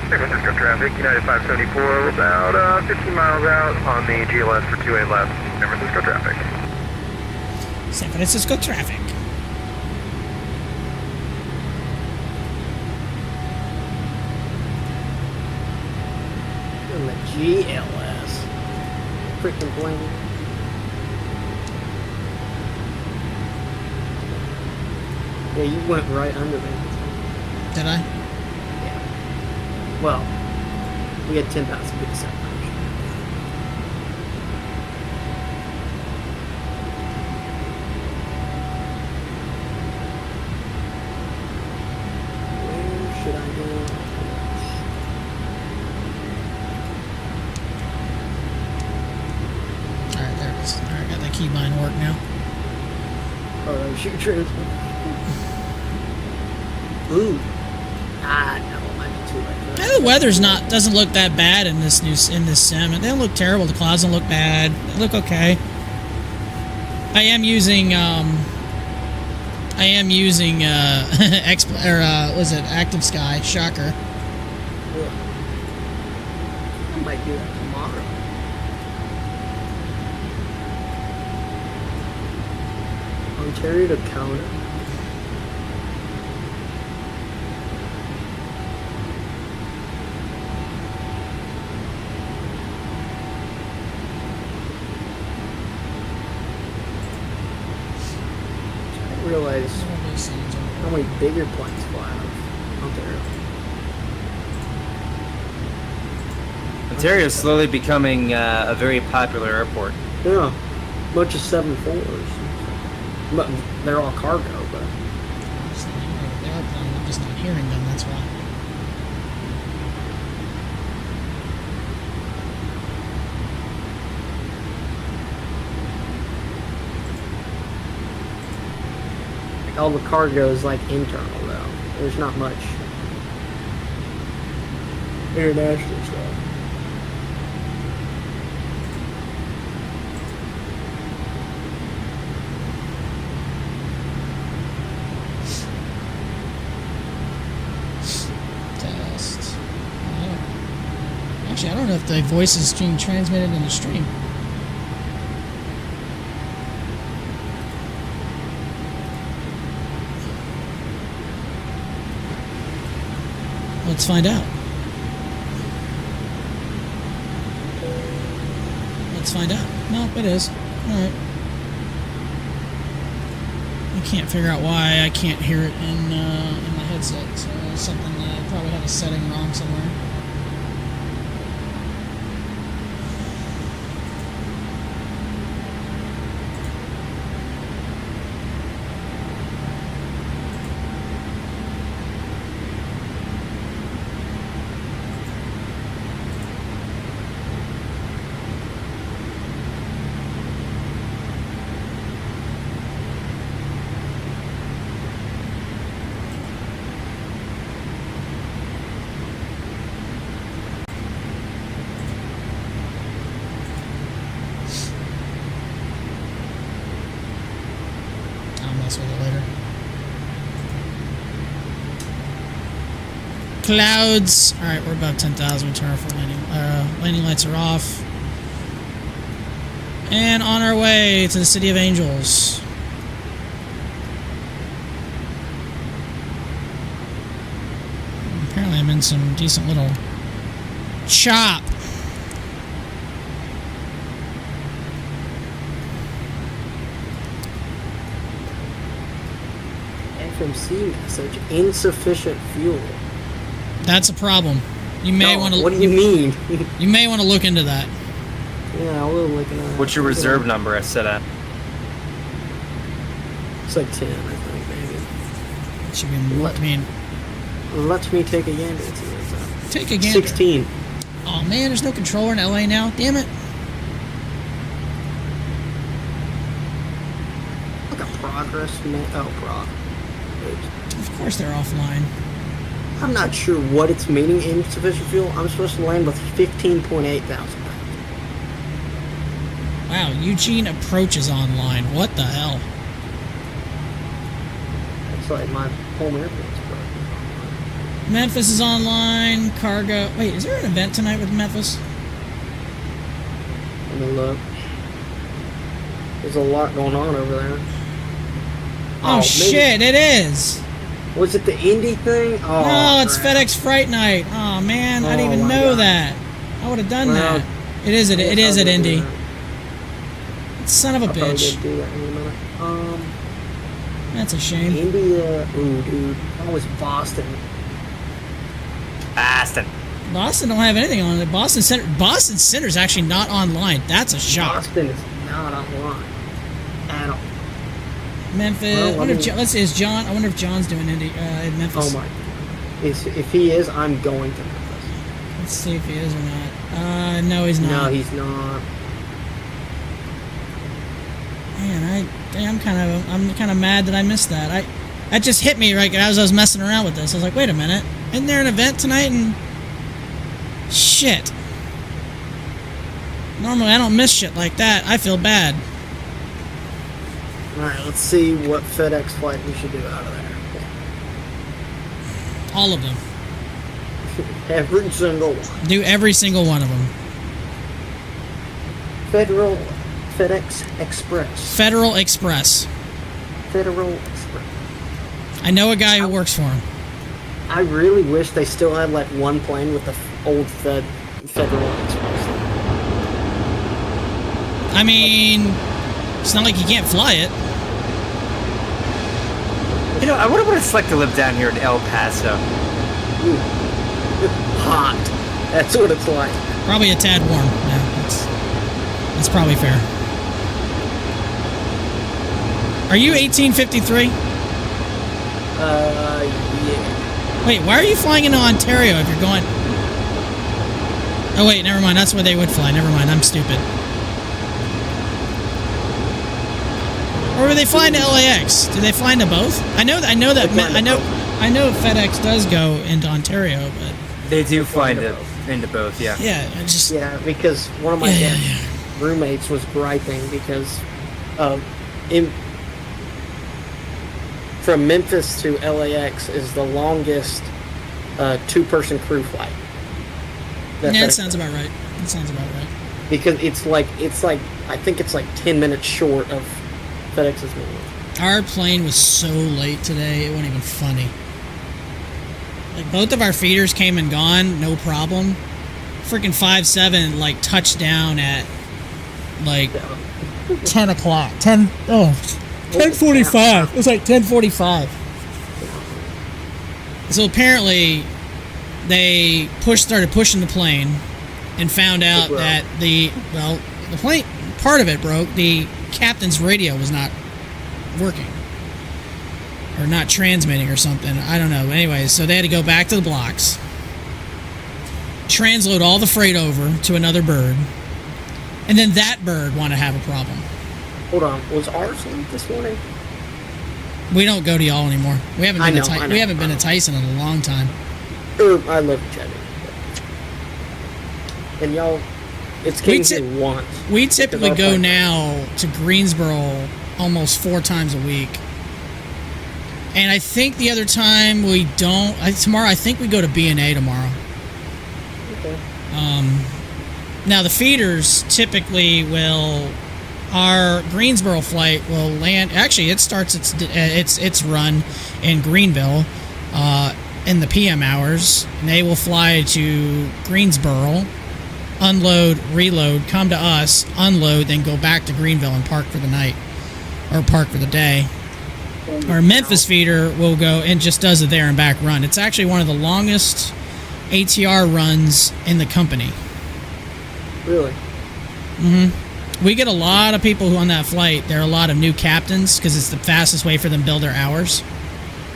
S10: San Francisco traffic, United 574, about 15 miles out on the GLS for 28 left. San Francisco traffic.
S4: San Francisco traffic.
S6: And the GLS. Freaking plane. Yeah, you went right under me.
S4: Did I?
S6: Yeah. Well, we had 10,000 feet of separation. Where should I go?
S4: Alright, there it is. Alright, got that keybind work now.
S6: Oh, that was your transfer. Ooh. Ah, no, it might be too late.
S4: Yeah, the weather's doesn't look that bad in this sim. They don't look terrible. The clouds don't look bad. They look okay. I am using was it Active Sky? Shocker.
S6: Yeah. I might do that tomorrow. Ontario to Kona. Realize how many bigger planes fly out of Ontario.
S7: Ontario is slowly becoming a very popular airport.
S6: Yeah, bunch of 747s. But they're all cargo, but
S4: I'm just not hearing them. That's why.
S6: all the cargo is like internal though. There's not much international stuff.
S4: Test. Actually, I don't know if the voice is being transmitted in the stream. Let's find out. Let's find out. No, it is. Alright. can't figure out why I can't hear it in my headset. So it's something that I probably have a setting wrong somewhere. With it later. Clouds. All right, we're above 10,000. Turn for landing. Landing lights are off, and on our way to the City of Angels. Apparently, I'm in some decent little chop.
S6: FMC message, insufficient fuel.
S4: That's a problem. You may want to.
S6: What do you mean?
S4: You may want to look into that.
S6: Yeah, I will look into that.
S7: What's your reserve number I set at?
S6: It's like 10, I think, maybe.
S4: It should be.
S6: Let me take a gander.
S4: Take a gander.
S6: 16.
S4: Oh man, there's no controller in LA now. Damn it.
S6: Look at progress. Prog.
S4: Of course they're offline.
S6: I'm not sure what it's meaning, insufficient fuel. I'm supposed to land with 15.8 thousand pounds.
S4: Wow, Eugene approaches online. What the hell?
S6: It's like my home airport's broken.
S4: Memphis is online. Cargo. Wait, is there an event tonight with Memphis?
S6: Let me look. There's a lot going on over there.
S4: Oh shit, it is!
S6: Was it the Indy thing? Oh,
S4: no, it's FedEx Fright Night. Oh man, I didn't even know that. I would have done that. It is at Indy. Son of a bitch.
S6: Do that in a minute.
S4: That's a shame.
S6: India. Ooh, dude. That was Boston.
S4: Boston don't have anything on it. Boston Center's actually not online. That's a shock.
S6: Boston is not online at all.
S4: Memphis.
S6: Well,
S4: I wonder if let's see. Is John? I wonder if John's doing in Memphis.
S6: Oh my! If he is, I'm going to Memphis.
S4: Let's see if he is or not. No, he's not.
S6: No, he's not.
S4: Man, I'm kind of mad that I missed that. That just hit me right as I was messing around with this. I was like, wait a minute, isn't there an event tonight? And shit. Normally I don't miss shit like that. I feel bad.
S6: Alright, let's see what FedEx flight we should do out of there.
S4: All of them.
S6: Every single one.
S4: Do every single one of them.
S6: FedEx Express.
S4: Federal Express.
S6: Federal Express.
S4: I know a guy who works for him.
S6: I really wish they still had like one plane with the old Federal Express.
S4: I mean, it's not like you can't fly it.
S7: You know, I wonder what it's like to live down here in El Paso.
S6: Ooh. Hot. That's what it's like.
S4: Probably a tad warm. Yeah, that's probably fair. Are you 1853?
S6: Yeah.
S4: Wait, why are you flying into Ontario if you're going... Oh wait, never mind. That's where they would fly. Never mind. I'm stupid. Or were they flying to LAX? Did they fly into both? I know FedEx does go into Ontario, but
S7: they do fly into both. Yeah.
S4: Yeah,
S6: because one of my roommates was griping because from Memphis to LAX is the longest two-person crew flight.
S4: That sounds about right. That sounds about right.
S6: Because it's like I think it's like 10 minutes short of FedEx's normal.
S4: Our plane was so late today, it wasn't even funny. Like, both of our feeders came and gone, no problem. Freaking 5-7, like, touched down at, like, 10 o'clock. 10:45. It was like 10:45. So apparently, they started pushing the plane, and found out that the plane, part of it broke. The captain's radio was not working, or not transmitting, or something. I don't know. Anyways, so they had to go back to the blocks, transload all the freight over to another bird, and then that bird wanted to have a problem.
S6: Hold on, was ours late this morning?
S4: We don't go to y'all anymore. We haven't been to Tyson in a long time.
S6: I love chatting. And y'all, it's came here once.
S4: We typically go now to Greensboro almost 4 times a week. And I think the other time we don't. Tomorrow, I think we go to B&A tomorrow.
S6: Okay.
S4: Now the feeders typically will. Our Greensboro flight will land. Actually, it starts its run in Greenville in the PM hours. And they will fly to Greensboro, unload, reload, come to us, unload, then go back to Greenville and park for the night or park for the day. Our Memphis feeder will go and just does a there and back run. It's actually one of the longest ATR runs in the company.
S6: Really?
S4: Mm-hmm. We get a lot of people who on that flight. There are a lot of new captains because it's the fastest way for them to build their hours.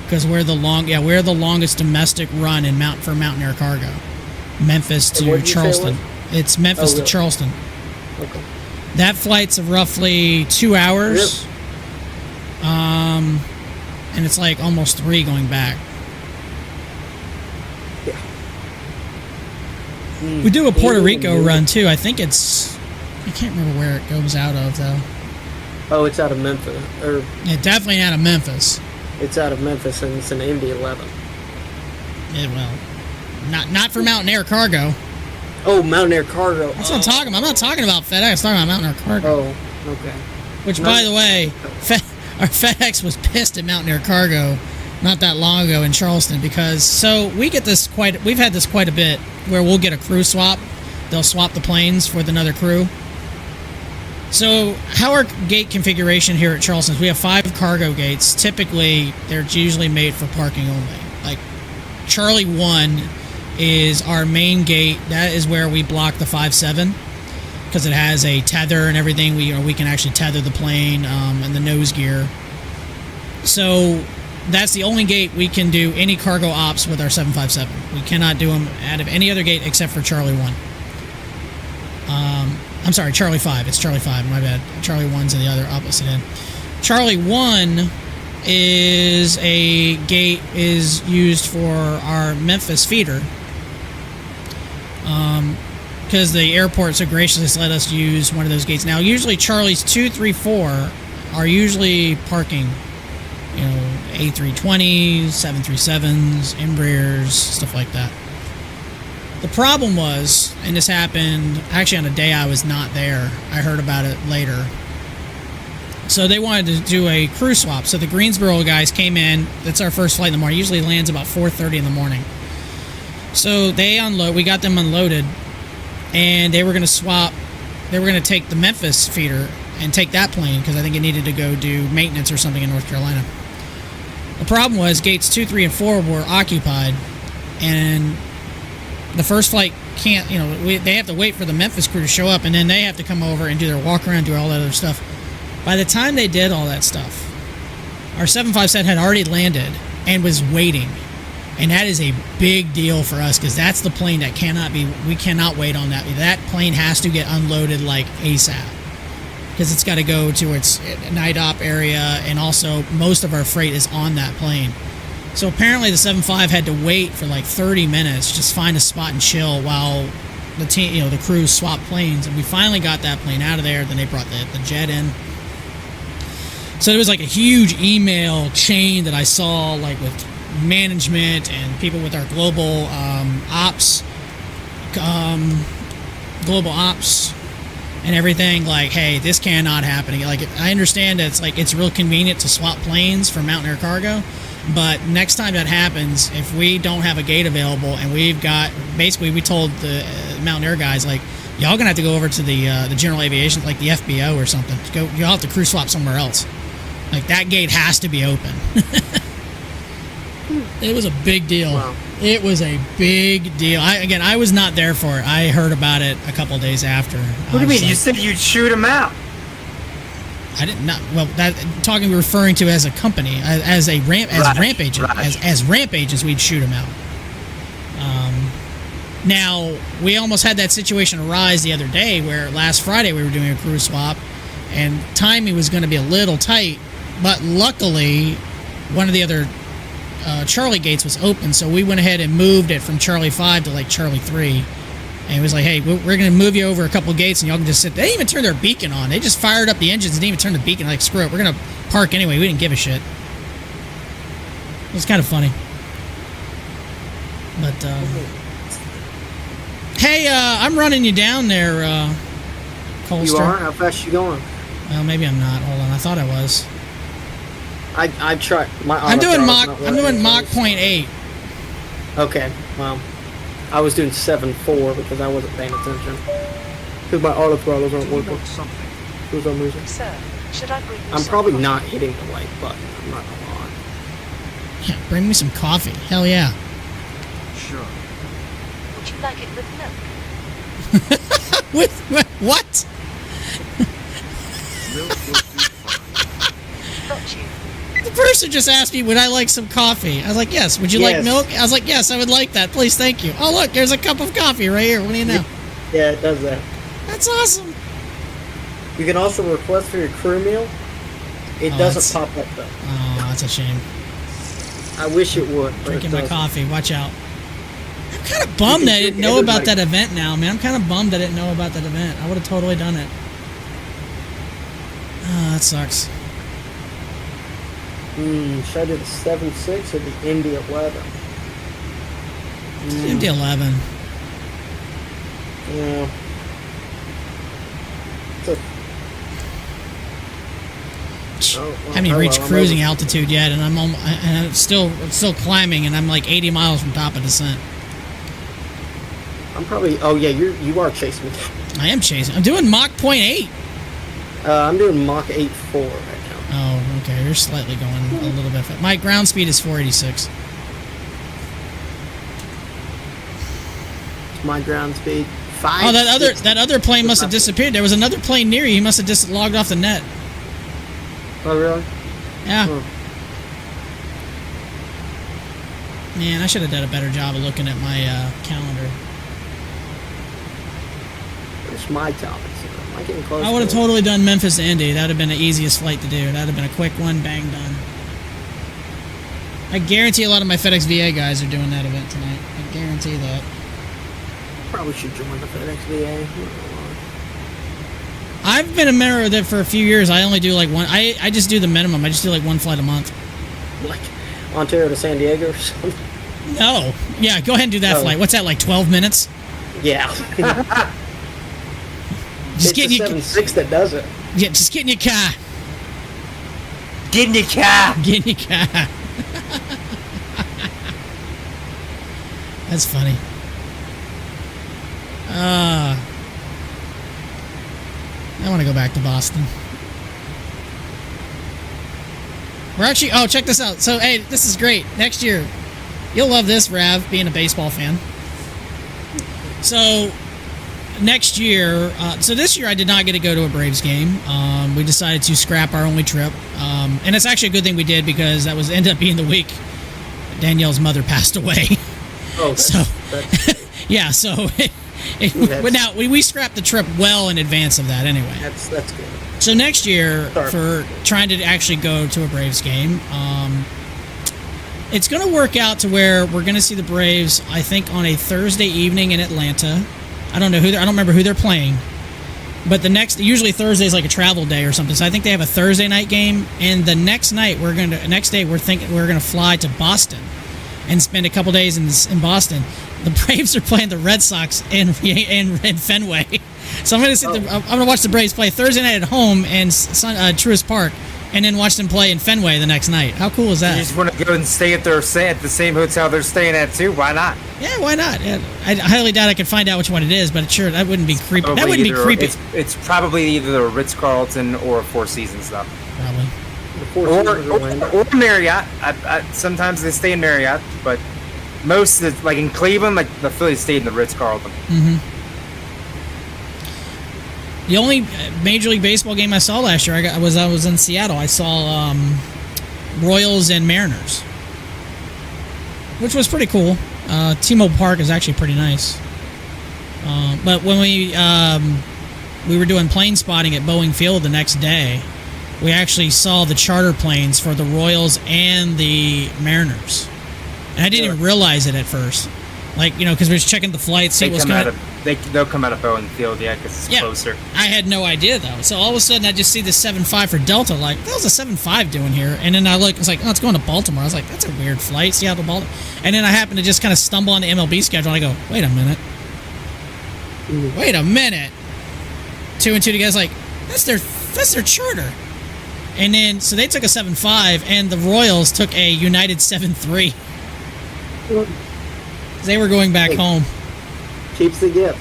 S4: Because we're the longest domestic run for Mountain Air Cargo. Memphis to Charleston. It's Memphis to Charleston.
S6: Okay.
S4: That flight's roughly 2 hours. And it's like almost 3 going back.
S6: Yeah.
S4: We do a Puerto Rico run too. I think it's. I can't remember where it goes out of though.
S6: Oh, it's out of Memphis.
S4: Yeah, definitely out of Memphis.
S6: It's out of Memphis, and it's an MD-11.
S4: Yeah, well, not for Mountain Air Cargo.
S6: Oh, Mountain Air Cargo.
S4: That's what I'm talking about. I'm not talking about FedEx. I'm talking about Mountain Air Cargo.
S6: Oh, okay.
S4: Which, by the way, our FedEx was pissed at Mountain Air Cargo not that long ago in Charleston because we've had this quite a bit where we'll get a crew swap. They'll swap the planes for another crew. So how our gate configuration here at Charleston is we have 5 cargo gates. Typically, they're usually made for parking only. Like Charlie 1 is our main gate. That is where we block the 5-7 because it has a tether and everything. We can actually tether the plane and the nose gear. So that's the only gate we can do any cargo ops with our 757. We cannot do them out of any other gate except for Charlie 1. I'm sorry, Charlie 5. It's Charlie 5, my bad. Charlie 1's in the other opposite end. Charlie 1 is a gate is used for our Memphis feeder. Because the airport so graciously let us use one of those gates. Now, usually Charlies 2, 3, 4 are usually parking. You know, A320s, 737s, Embraers, stuff like that. The problem was, and this happened actually on a day I was not there. I heard about it later. So they wanted to do a crew swap. So the Greensboro guys came in. That's our first flight in the morning. Usually lands about 4:30 in the morning. So they unload. We got them unloaded, and they were going to swap. They were going to take the Memphis feeder and take that plane because I think it needed to go do maintenance or something in North Carolina. The problem was gates 2, 3, and 4 were occupied, and the first flight can't, they have to wait for the Memphis crew to show up, and then they have to come over and do their walk around, do all that other stuff. By the time they did all that stuff, our 757 had already landed and was waiting. And that is a big deal for us because that's the plane that we cannot wait on that. That plane has to get unloaded like ASAP because it's got to go to its night op area, and also most of our freight is on that plane. So apparently the 75 had to wait for like 30 minutes, just find a spot and chill while the team, the crew swapped planes. And we finally got that plane out of there. Then they brought the jet in. So there was like a huge email chain that I saw, like with management and people with our global ops and everything. Like, hey, this cannot happen. Like, I understand that it's real convenient to swap planes for Mountain Air Cargo. But next time that happens, if we don't have a gate available and we told the Mountain Air guys, like, y'all gonna have to go over to the general aviation, like the FBO or something. You'll have to crew swap somewhere else. Like, that gate has to be open. It was a big deal.
S6: Wow.
S4: It was a big deal. I was not there for it. I heard about it a couple days after.
S7: What do you mean? You said you'd shoot him out.
S4: I didn't not well that talking referring to as a company as ramp agent as ramp agents we'd shoot them out. Now we almost had that situation arise the other day where last Friday we were doing a crew swap and timing was going to be a little tight, but luckily one of the other Charlie gates was open, so we went ahead and moved it from Charlie 5 to like Charlie 3. And it was like, hey, we're going to move you over a couple gates and y'all can just sit. They didn't even turn their beacon on. They just fired up the engines and didn't even turn the beacon. Like, screw it. We're going to park anyway. We didn't give a shit. It was kind of funny. But, hey, I'm running you down there, Colster.
S6: You are? How fast you going?
S4: Well, maybe I'm not. Hold on. I thought I was.
S6: I tried.
S4: I'm doing Mach 0.8.
S6: Okay, well. I was doing 7.4 because I wasn't paying attention. Because my auto throttles aren't working. For some reason.
S9: Sir, should I bring you
S6: I'm
S9: some
S6: probably
S9: coffee?
S6: not hitting the right button. I'm not gonna lie.
S4: Yeah, bring me some coffee. Hell yeah.
S2: Sure.
S9: Would you like it with milk?
S4: With what?
S2: Milk will do fine.
S9: Got you.
S4: The person just asked me, would I like some coffee? I was like, yes. Would you like
S6: Yes.
S4: milk? I was like, yes, I would like that. Please, thank you. Oh, look, there's a cup of coffee right here. What do you know?
S6: Yeah, it does that.
S4: That's awesome.
S6: You can also request for your crew meal. It
S4: Oh,
S6: doesn't
S4: that's-
S6: pop up though.
S4: Oh, that's a shame.
S6: I wish it would. But
S4: Drinking
S6: it
S4: my
S6: doesn't.
S4: coffee. Watch out. I'm kind of bummed that I didn't know about that event now, man. I'm kind of bummed I didn't know about that event. I would have totally done it. Oh, that sucks.
S6: Should I do the 7.6 or the Indy 11?
S4: Indy 11.
S6: Yeah. It's a,
S4: Haven't even reached cruising altitude yet, and I'm still climbing, and I'm like 80 miles from top of descent.
S6: I'm probably. Oh yeah, you are chasing me.
S4: I am chasing. I'm doing Mach 0.8.
S6: I'm doing Mach 8.4 right now.
S4: Oh, okay. You're slightly going a little bit fast. My ground speed is 486.
S6: My ground speed 5.
S4: Oh, that other plane must have disappeared. There was another plane near you. He must have just logged off the net.
S6: Oh really?
S4: Yeah.
S6: Oh.
S4: Man, I should have done a better job of looking at my calendar.
S6: Where's my topics? Am I getting close?
S4: I would have totally done Memphis to Indy. That would have been the easiest flight to do. That would have been a quick one, bang, done. I guarantee a lot of my FedEx VA guys are doing that event tonight. I guarantee that.
S6: Probably should join the FedEx VA.
S4: I've been a member of it for a few years. I only do like one. I just do the minimum. I just do like one flight a month.
S6: Like Ontario to San Diego or something.
S4: No. Yeah, go ahead and do that
S6: Oh.
S4: flight. What's that, like 12 minutes?
S6: Yeah.
S4: Just
S6: it's
S4: get
S6: the
S4: in your
S6: 7.6 that does it.
S4: Yeah, just get in your car.
S7: Get in your car.
S4: Get in your car. That's funny. I want to go back to Boston. We're actually... Oh, check this out. So, hey, this is great. Next year, you'll love this, Rav, being a baseball fan. So, next year... so this year, I did not get to go to a Braves game. We decided to scrap our only trip. And it's actually a good thing we did because that was ended up being the week Danielle's mother passed away.
S6: Oh,
S4: that's yeah, so... But now, we scrapped the trip well in advance of that anyway.
S6: That's good.
S4: So next year, for trying to actually go to a Braves game, it's going to work out to where we're going to see the Braves, I think, on a Thursday evening in Atlanta. I don't remember who they're playing. But usually Thursday is like a travel day or something. So I think they have a Thursday night game, and the next day we're going to fly to Boston and spend a couple days in Boston. The Braves are playing the Red Sox in Fenway, so I'm going to watch the Braves play Thursday night at home in Truist Park, and then watch them play in Fenway the next night. How cool is that?
S7: You just want to go and stay at the same hotel they're staying at too? Why not?
S4: Yeah, why not? Yeah, I highly doubt I could find out which one it is, but sure, that wouldn't be creepy.
S7: Probably
S4: That wouldn't be creepy.
S7: It's probably either the Ritz-Carlton or Four Seasons though.
S4: Probably.
S6: The Four Seasons Orlando.
S7: Or Marriott. Sometimes they stay in Marriott, but most of the, like in Cleveland, like the Phillies stayed in the Ritz-Carlton.
S4: The only Major League Baseball game I saw last year, I was in Seattle. I saw Royals and Mariners, which was pretty cool. T-Mobile Park is actually pretty nice. But when we were doing plane spotting at Boeing Field the next day, we actually saw the charter planes for the Royals and the Mariners. And I didn't even realize it at first. Like, you know, because we were checking the flights, see what's going on.
S7: They'll come out of Boeing Field, yeah, because it's closer.
S4: I had no idea, though. So all of a sudden, I just see this 7.5 for Delta. Like, what was a 7.5 doing here? And then I look, it's like, oh, it's going to Baltimore. I was like, that's a weird flight, Seattle to Baltimore. And then I happened to just kind of stumble on the MLB schedule, and I go, wait a minute. Wait a minute. Two and two together, like, that's their charter. And then, so they took a 7.5, and the Royals took a United 7.3. They were going back home.
S6: Keeps the gift.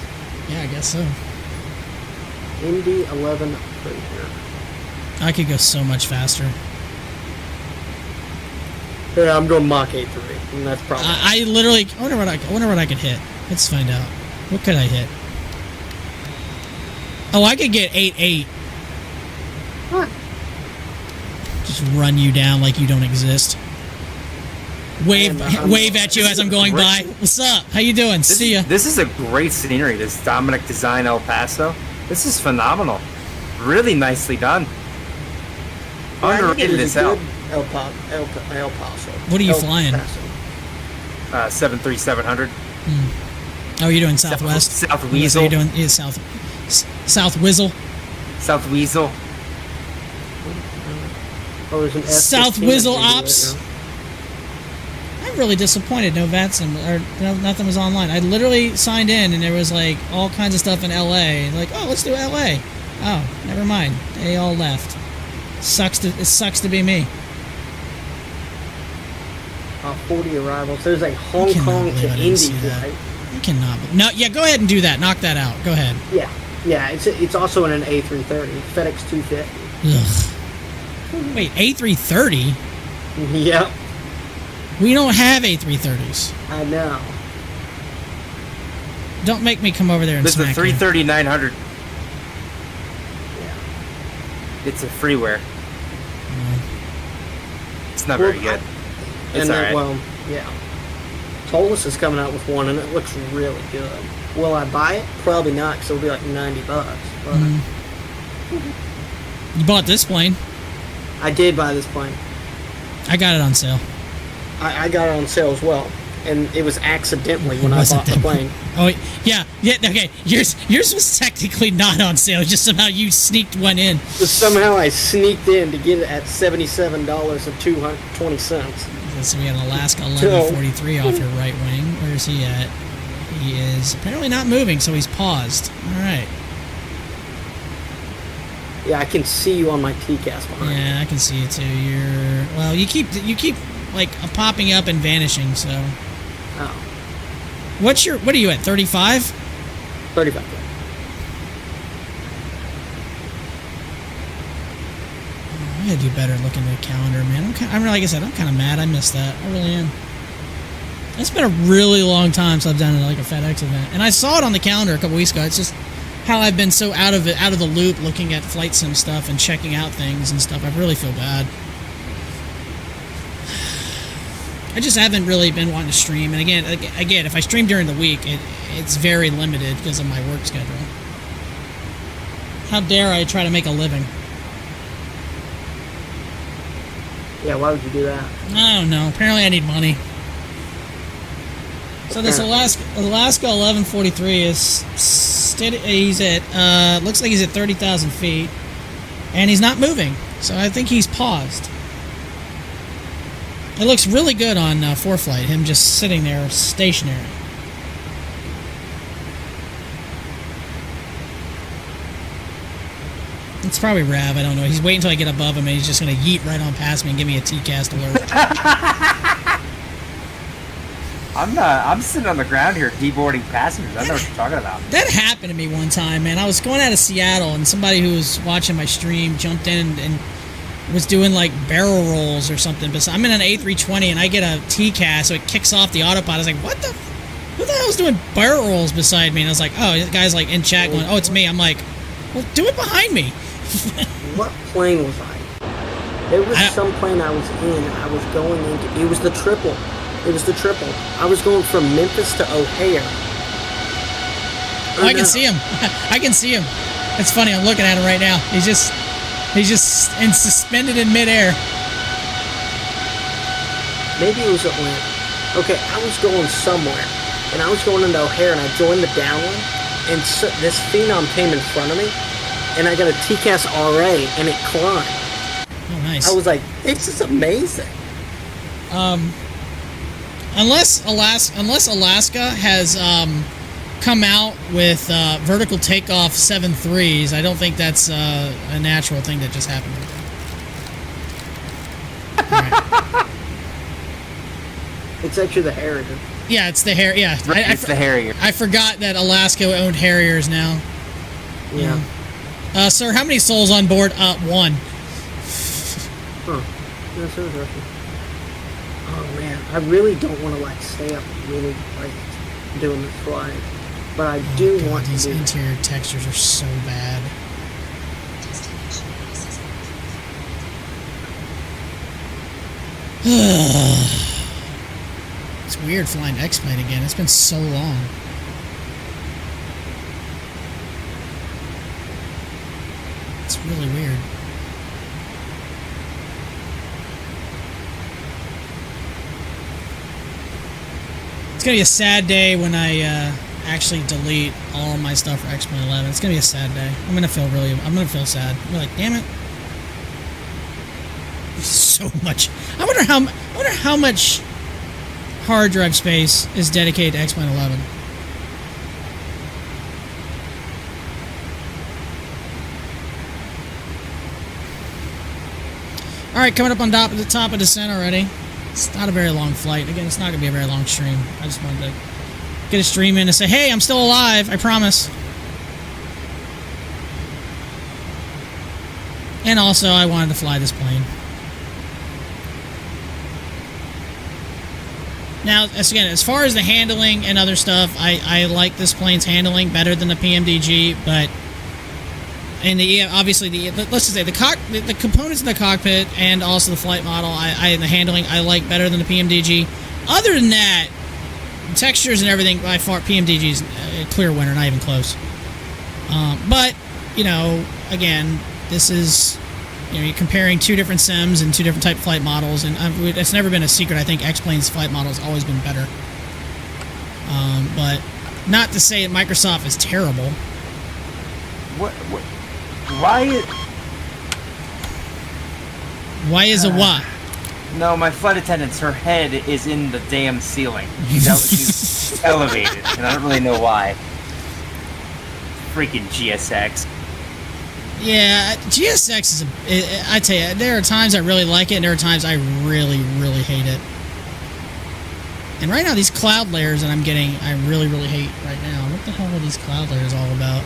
S4: Yeah, I guess so.
S6: Indy 11 Premier.
S4: I could go so much faster.
S6: Yeah, I'm going Mach 8.3, and that's probably.
S4: I literally. I wonder what I could hit. Let's find out. What could I hit? Oh, I could get 8.8.
S6: What?
S4: Just run you down like you don't exist. Wave at you as I'm going by. What's up? How you doing? See ya.
S7: This is a great scenery. This Dominic Design El Paso. This is phenomenal. Really nicely done. Underrated as hell.
S6: El Paso.
S4: What are you flying?
S7: 73700.
S4: Oh, you're doing Southwest.
S7: South Weasel.
S4: You're doing South Whizzle.
S7: South Weasel.
S6: Oh, there's an
S4: South Whizzle Ops. I'm really disappointed. No Vatsim or nothing was online. I literally signed in and there was like all kinds of stuff in LA. Like, oh, let's do LA. Oh, never mind. They all left. It sucks to be me.
S6: 40 arrivals. There's a Hong Kong to Indy flight.
S4: I cannot. No, yeah, go ahead and do that. Knock that out. Go ahead.
S6: Yeah. It's also in an A330, FedEx 250.
S4: Ugh. Wait, A330?
S6: Yep.
S4: We don't have A330s.
S6: I know.
S4: Don't make me come over there and
S7: There's
S4: smack
S7: the 330-900.
S6: Yeah.
S7: It's a freeware. It's not very good. It's alright.
S6: Well, yeah. Tolus is coming out with one, and it looks really good. Will I buy it? Probably not, because it'll be like $90. But
S4: You bought this plane.
S6: I did buy this plane.
S4: I got it on sale.
S6: I got it on sale as well, and it was accidentally when I bought the plane.
S4: Oh, yeah, okay. Yours was technically not on sale. Just somehow you sneaked one in.
S6: But somehow I sneaked in to get it at $77.20.
S4: So we got an Alaska 1143 off your right wing. Where is he at? He is apparently not moving, so he's paused. All right.
S6: Yeah, I can see you on my TCAS behind.
S4: Yeah, I can see you too. You keep like popping up and vanishing. So.
S6: Oh.
S4: What are you at? 35?
S6: 35.
S4: I gotta do better looking at the calendar, man. Like I said, I'm kind of mad. I missed that. I really am. It's been a really long time since I've done like a FedEx event, and I saw it on the calendar a couple weeks ago. It's just how I've been so out of the loop, looking at flight sim stuff and checking out things and stuff. I really feel bad. I just haven't really been wanting to stream, and again, if I stream during the week, it's very limited because of my work schedule. How dare I try to make a living?
S6: Yeah, why would you do that?
S4: I don't know. Apparently I need money. So this Alaska 1143 is he's at looks like he's at 30,000 feet, and he's not moving. So I think he's paused. It looks really good on ForeFlight, him just sitting there stationary. It's probably Rav, I don't know. He's waiting until I get above him and he's just going to yeet right on past me and give me a TCAST alert.
S7: I'm sitting on the ground here deboarding passengers. I know what you're talking about.
S4: That happened to me one time, man. I was going out of Seattle and somebody who was watching my stream jumped in and was doing like barrel rolls or something. But I'm in an A320 and I get a TCAS, so it kicks off the autopilot. I was like, who the hell's doing barrel rolls beside me? And I was like, oh, the guy's like in chat going, oh, it's me. I'm like, well, do it behind me.
S6: What plane was I? There was some plane I was in. I was going into. It was the triple. I was going from Memphis to O'Hare.
S4: Oh, I can see him. I can see him. It's funny. I'm looking at him right now. He's just suspended in midair.
S6: Maybe it was Atlanta. Okay, I was going somewhere, and I was going into O'Hare, and I joined the downwind, and so this Phenom came in front of me, and I got a TCAS RA, and it climbed.
S4: Oh, nice.
S6: I was like, this is amazing.
S4: Unless Alaska has come out with vertical takeoff 7.3s, I don't think that's a natural thing that just happened. Right.
S6: It's actually the Harrier.
S4: Yeah, it's the Harrier. Yeah,
S7: It's the Harrier.
S4: I forgot that Alaska owned Harriers now.
S6: Yeah.
S4: Sir, how many souls on board? One.
S6: Huh. That's interesting. Oh man, I really don't want to like stay up really like doing this flight, but I do want to.
S4: These
S6: do
S4: interior textures are so bad. It's weird flying X-Plane again. It's been so long. It's really weird. It's gonna be a sad day when I actually delete all my stuff for X-Plane11. It's gonna be a sad day. I'm gonna feel sad. I'm like, damn it. So much. I wonder how much hard drive space is dedicated to X-Plane11. Alright, coming up on the top of descent already. It's not a very long flight. Again, it's not going to be a very long stream. I just wanted to get a stream in and say, hey, I'm still alive. I promise. And also, I wanted to fly this plane. Now, as far as the handling and other stuff, I like this plane's handling better than the PMDG, but obviously let's just say the components in the cockpit and also the flight model, the handling I like better than the PMDG. Other than that, textures and everything, by far PMDG's a clear winner, not even close. But again, this is you're comparing two different sims and two different type of flight models, and it's never been a secret. I think X-Plane's flight model has always been better. But not to say that Microsoft is terrible. Why is a what?
S7: No, my flight attendant's, her head is in the damn ceiling. She's elevated, and I don't really know why. Freaking GSX.
S4: Yeah, GSX is I tell you, there are times I really like it, and there are times I really, really hate it. And right now, these cloud layers that I'm getting, I really, really hate right now. What the hell are these cloud layers all about?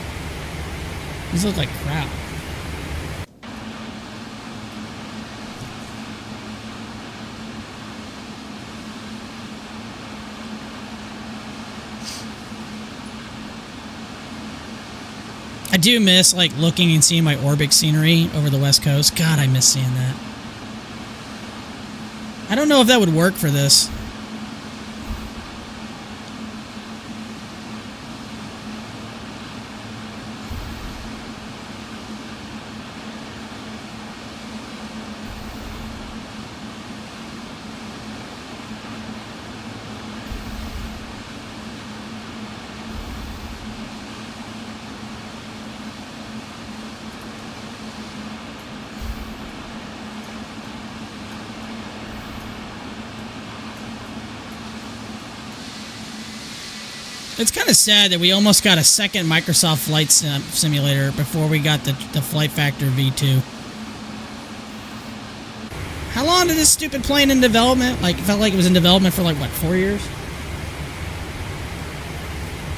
S4: These look like crap. I do miss like looking and seeing my Orbix scenery over the West Coast. God, I miss seeing that. I don't know if that would work for this. It's kind of sad that we almost got a second Microsoft Flight Simulator before we got the Flight Factor V2. How long did this stupid plane in development? Like, it felt like it was in development for like, what, 4 years?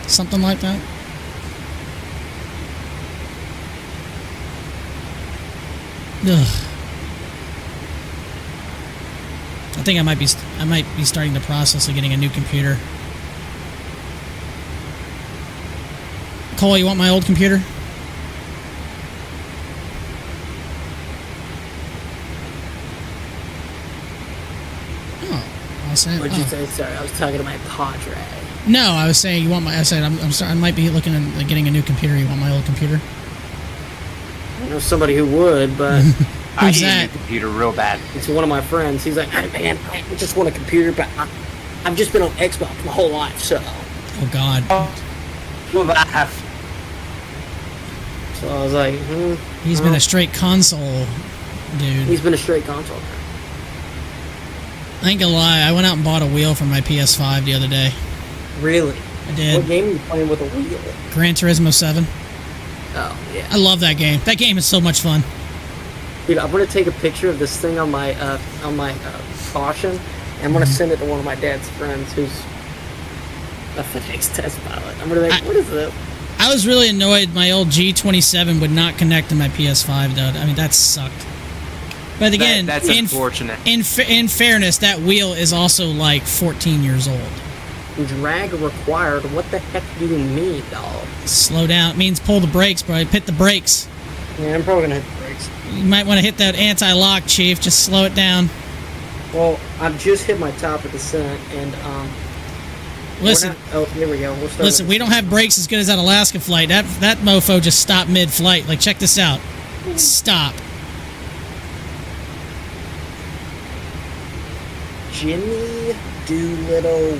S4: Something like that. Ugh. think I might be starting the process of getting a new computer. Cole, you want my old computer? Oh, I'll say.
S6: What'd you say? Sorry, I was talking to my Padre.
S4: No, I was saying you want my. I said I'm sorry. I might be looking at getting a new computer. You want my old computer?
S6: I know somebody who would, but
S7: I
S4: Who's
S7: need a
S4: that?
S7: new computer real bad.
S6: it's one of my friends. He's like, hey, man, I just want a computer, but I've just been on Xbox my whole life, so.
S4: Oh God.
S7: Well, that
S6: So I was like,
S4: He's been a straight console dude.
S6: he's been a straight console.
S4: I ain't gonna lie. I went out and bought a wheel for my PS5 the other day.
S6: Really?
S4: I did.
S6: What game are you playing with a wheel?
S4: Gran Turismo 7.
S6: Oh, yeah.
S4: I love that game. That game is so much fun.
S6: Dude, I'm gonna take a picture of this thing on my caution, and I'm gonna send it to one of my dad's friends who's a FedEx test pilot. I'm gonna be like, what is this?
S4: I was really annoyed my old G27 would not connect to my PS5, though. I mean, that sucked. But again,
S7: that's unfortunate.
S4: In fairness, that wheel is also like 14 years old.
S6: Drag required? What the heck do you mean, dog?
S4: Slow down. It means pull the brakes, bro. Hit the brakes.
S6: Yeah, I'm probably gonna hit the brakes.
S4: You might want to hit that anti-lock, Chief. Just slow it down.
S6: Well, I've just hit my top of descent, and
S4: Listen,
S6: oh, here we go.
S4: listen. We don't have brakes as good as that Alaska flight. That mofo just stopped mid-flight. Like, check this out. Stop.
S6: Jimmy Doolittle.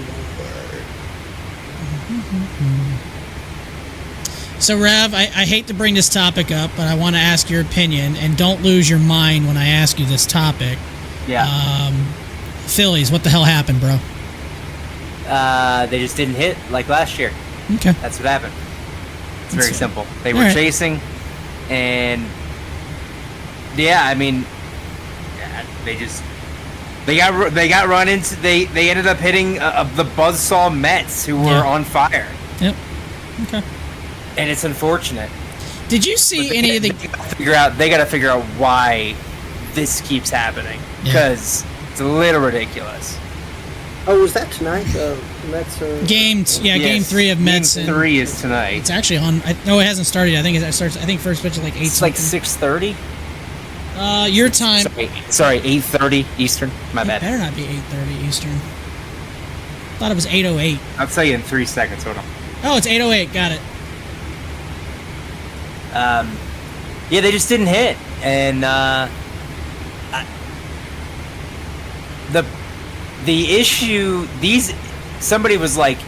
S4: So, Rav, I hate to bring this topic up, but I want to ask your opinion, and don't lose your mind when I ask you this topic.
S7: Yeah.
S4: Phillies, what the hell happened, bro?
S7: They just didn't hit like last year.
S4: Okay.
S7: That's what happened. It's very
S4: That's
S7: simple. They were
S4: Alright.
S7: chasing, and yeah, I mean, they got run into. They ended up hitting the buzzsaw Mets, who were on fire.
S4: Yep. Okay.
S7: And it's unfortunate.
S4: Did you see any of the?
S7: They got to figure out why this keeps happening, because it's a little ridiculous.
S6: Oh, was that tonight? Mets are...
S4: Game 3 of Mets.
S7: Game 3 is tonight.
S4: It's actually on. No, it hasn't started. I think it starts. I think first pitch is like 8.
S7: It's like 6:30.
S4: Your time.
S7: Sorry, 8:30 Eastern. My
S4: It
S7: bad.
S4: better not be 8:30 Eastern. Thought it was 8:08.
S7: I'll tell you in 3 seconds. Hold on.
S4: Oh, it's 8:08. Got it.
S7: Yeah, they just didn't hit, and the issue. Somebody was like,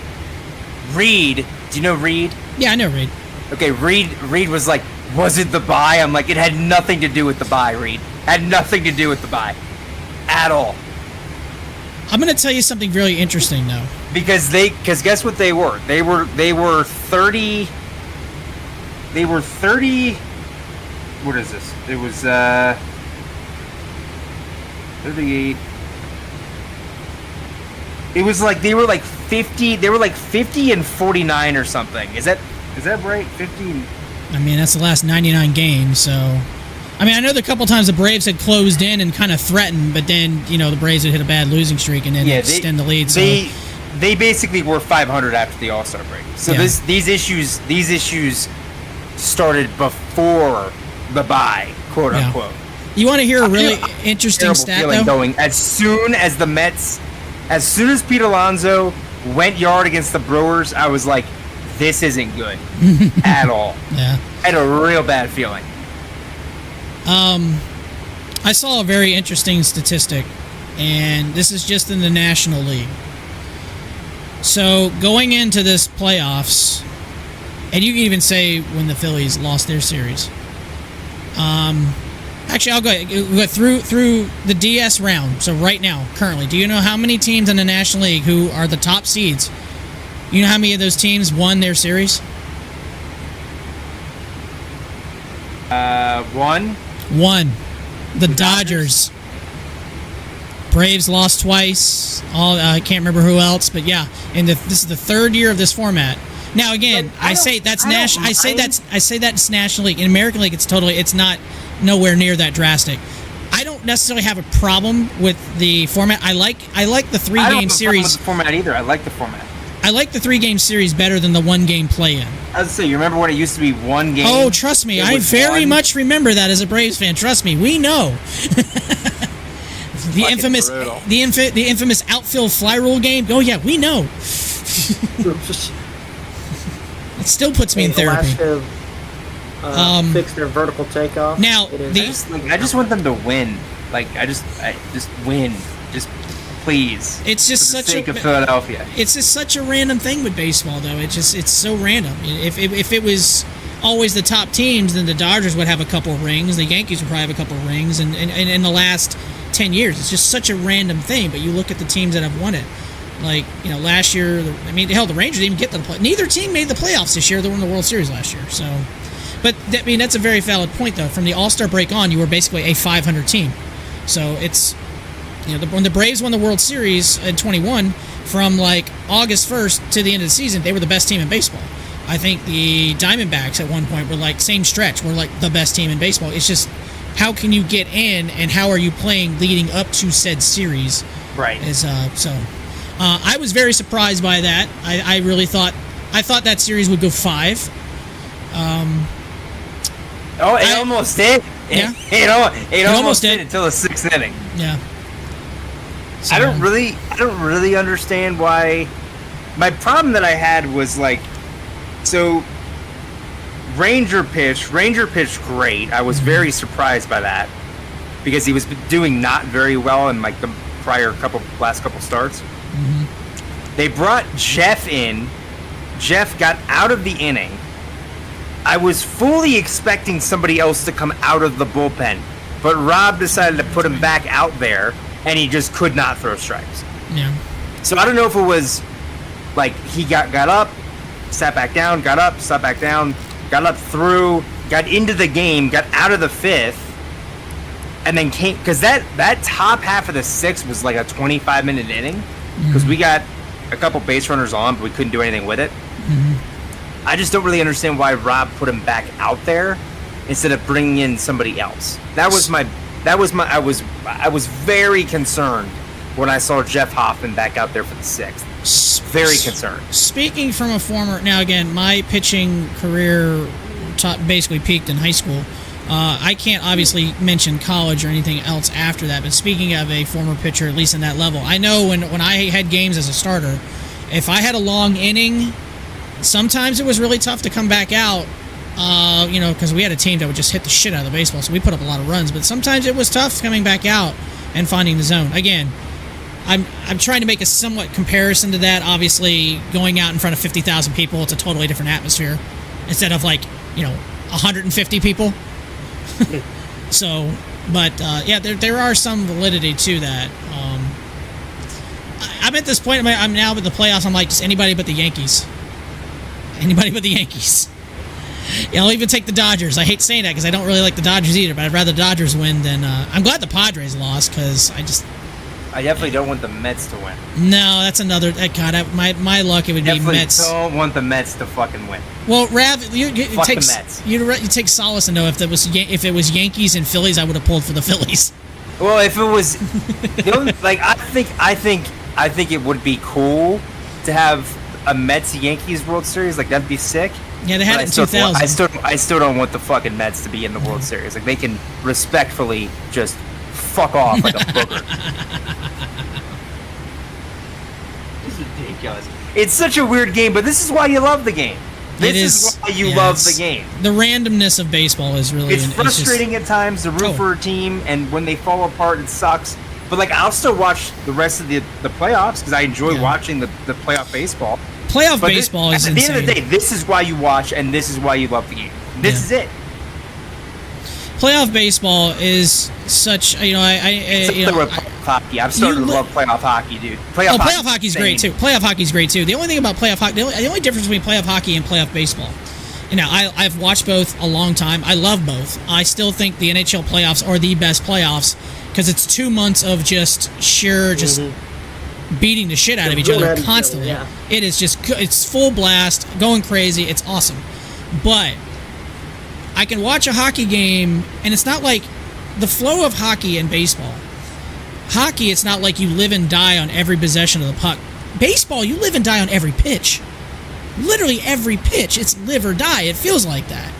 S7: Reed. Do you know Reed?
S4: Yeah, I know Reed.
S7: Okay, Reed was like, was it the bye? I'm like, it had nothing to do with the bye, Reed. Had nothing to do with the bye, at all.
S4: I'm gonna tell you something really interesting, though.
S7: Because guess what they were? They were 30. They were 30. What is this? It was 38. It was like they were like 50. They were like 50 and 49 or something. Is that right? 50.
S4: I mean, that's the last 99 games, so. I mean, I know the couple times the Braves had closed in and kind of threatened, but then the Braves would hit a bad losing streak and then extend the lead. So.
S7: They basically were 500 after the All-Star break. So these issues started before the bye, quote unquote.
S4: You want to hear a really interesting stat, though?
S7: Going as soon as Pete Alonso went yard against the Brewers, I was like, this isn't good at all.
S4: Yeah.
S7: I had a real bad feeling.
S4: I saw a very interesting statistic, and this is just in the National League. So going into this playoffs, and you can even say when the Phillies lost their series. Actually, I'll go through the DS round. So right now, currently, do you know how many teams in the National League who are the top seeds? You know how many of those teams won their series? One. The Dodgers. Braves lost twice. I can't remember who else, but yeah. And this is the third year of this format. Now again, I say that's National League. In American League, it's not nowhere near that drastic. I don't necessarily have a problem with the format. I like the
S7: I don't have a problem with
S4: series.
S7: the format either. I like the format.
S4: I like the 3-game series better than the 1-game play-in.
S7: I was say, you remember when it used to be one game?
S4: Oh, trust me, I very much remember that as a Braves fan. Trust me, we know. The infamous,
S7: brutal.
S4: the infamous outfield fly rule game. Oh yeah, we know. It still puts me in therapy.
S6: Alaska fix their vertical takeoff.
S4: Now,
S7: I just want them to win. Like I just win. Just please.
S4: It's just
S7: for the
S4: such
S7: sake of Philadelphia.
S4: It's just such a random thing with baseball, though. It's so random. If it was always the top teams, then the Dodgers would have a couple rings. The Yankees would probably have a couple rings. And in the last 10 years, it's just such a random thing. But you look at the teams that have won it. Like, last year, the Rangers didn't even get to the play. Neither team made the playoffs this year. They won the World Series last year. So, but that's a very valid point, though. From the All-Star break on, you were basically a 500 team. So it's, when the Braves won the World Series in 21, from like August 1st to the end of the season, they were the best team in baseball. I think the Diamondbacks at one point were like same stretch, were like the best team in baseball. It's just how can you get in and how are you playing leading up to said series?
S7: Right.
S4: I was very surprised by that. I really thought that series would go 5.
S7: It almost did.
S4: Yeah.
S7: It almost did until the 6th inning.
S4: Yeah. So,
S7: I don't really understand why. My problem that I had was like, so Ranger pitched great. I was very surprised by that because he was doing not very well in like the last couple starts. Mm-hmm. They brought Jeff in. Jeff got out of the inning. I was fully expecting somebody else to come out of the bullpen, but Rob decided to put him back out there, and he just could not throw strikes.
S4: Yeah.
S7: So I don't know if it was like he got up, sat back down, got up, sat back down, got up through, got into the game, got out of the 5th, and then came, because that top half of the 6th was like a 25-minute inning, because we got a couple base runners on, but we couldn't do anything with it. Mm-hmm. I just don't really understand why Rob put him back out there instead of bringing in somebody else. I was very concerned when I saw Jeff Hoffman back out there for the 6th. Very concerned.
S4: Speaking from a former, now again, my pitching career basically peaked in high school. I can't obviously mention college or anything else after that, but speaking of a former pitcher, at least in that level, I know when I had games as a starter, if I had a long inning, sometimes it was really tough to come back out, because we had a team that would just hit the shit out of the baseball, so we put up a lot of runs, but sometimes it was tough coming back out and finding the zone. Again, I'm trying to make a somewhat comparison to that. Obviously, going out in front of 50,000 people, it's a totally different atmosphere instead of 150 people. So, but there are some validity to that. I'm at this point. I'm now with the playoffs. I'm like, just anybody but the Yankees. Anybody but the Yankees. Yeah, I'll even take the Dodgers. I hate saying that because I don't really like the Dodgers either, but I'd rather the Dodgers win than. I'm glad the Padres lost because
S7: I definitely don't want the Mets to win.
S4: No, that's another. God, my luck, it would be Mets.
S7: I don't want the Mets to fucking win.
S4: Well, Rav, you take
S7: the Mets.
S4: You take solace in though if it was Yankees and Phillies, I would have pulled for the Phillies.
S7: Well, if it was, I think it would be cool to have a Mets-Yankees World Series. Like that'd be sick.
S4: Yeah, they had it in 2000.
S7: I still don't want the fucking Mets to be in the World Series. Like they can respectfully just fuck off like a booger. This is ridiculous. It's such a weird game, but this is why you love the game. This is why you love the game.
S4: The randomness of baseball is really...
S7: It's frustrating at times to root for a team, and when they fall apart, it sucks. But like, I'll still watch the rest of the playoffs because I enjoy watching the playoff baseball.
S4: Playoff baseball is insane.
S7: At the end of the day, this is why you watch, and this is why you love the game. This is it.
S4: Playoff baseball is such,
S7: hockey. I'm starting to love playoff hockey, dude.
S4: Playoff hockey's great too. Playoff hockey's great too. The only thing about playoff hockey, the only difference between playoff hockey and playoff baseball. I've watched both a long time. I love both. I still think the NHL playoffs are the best playoffs because it's 2 months of just beating the shit out of each other constantly. It is it's full blast, going crazy. It's awesome. But I can watch a hockey game, and it's not like the flow of hockey and baseball. Hockey, it's not like you live and die on every possession of the puck. Baseball, you live and die on every pitch. Literally every pitch, it's live or die. It feels like that.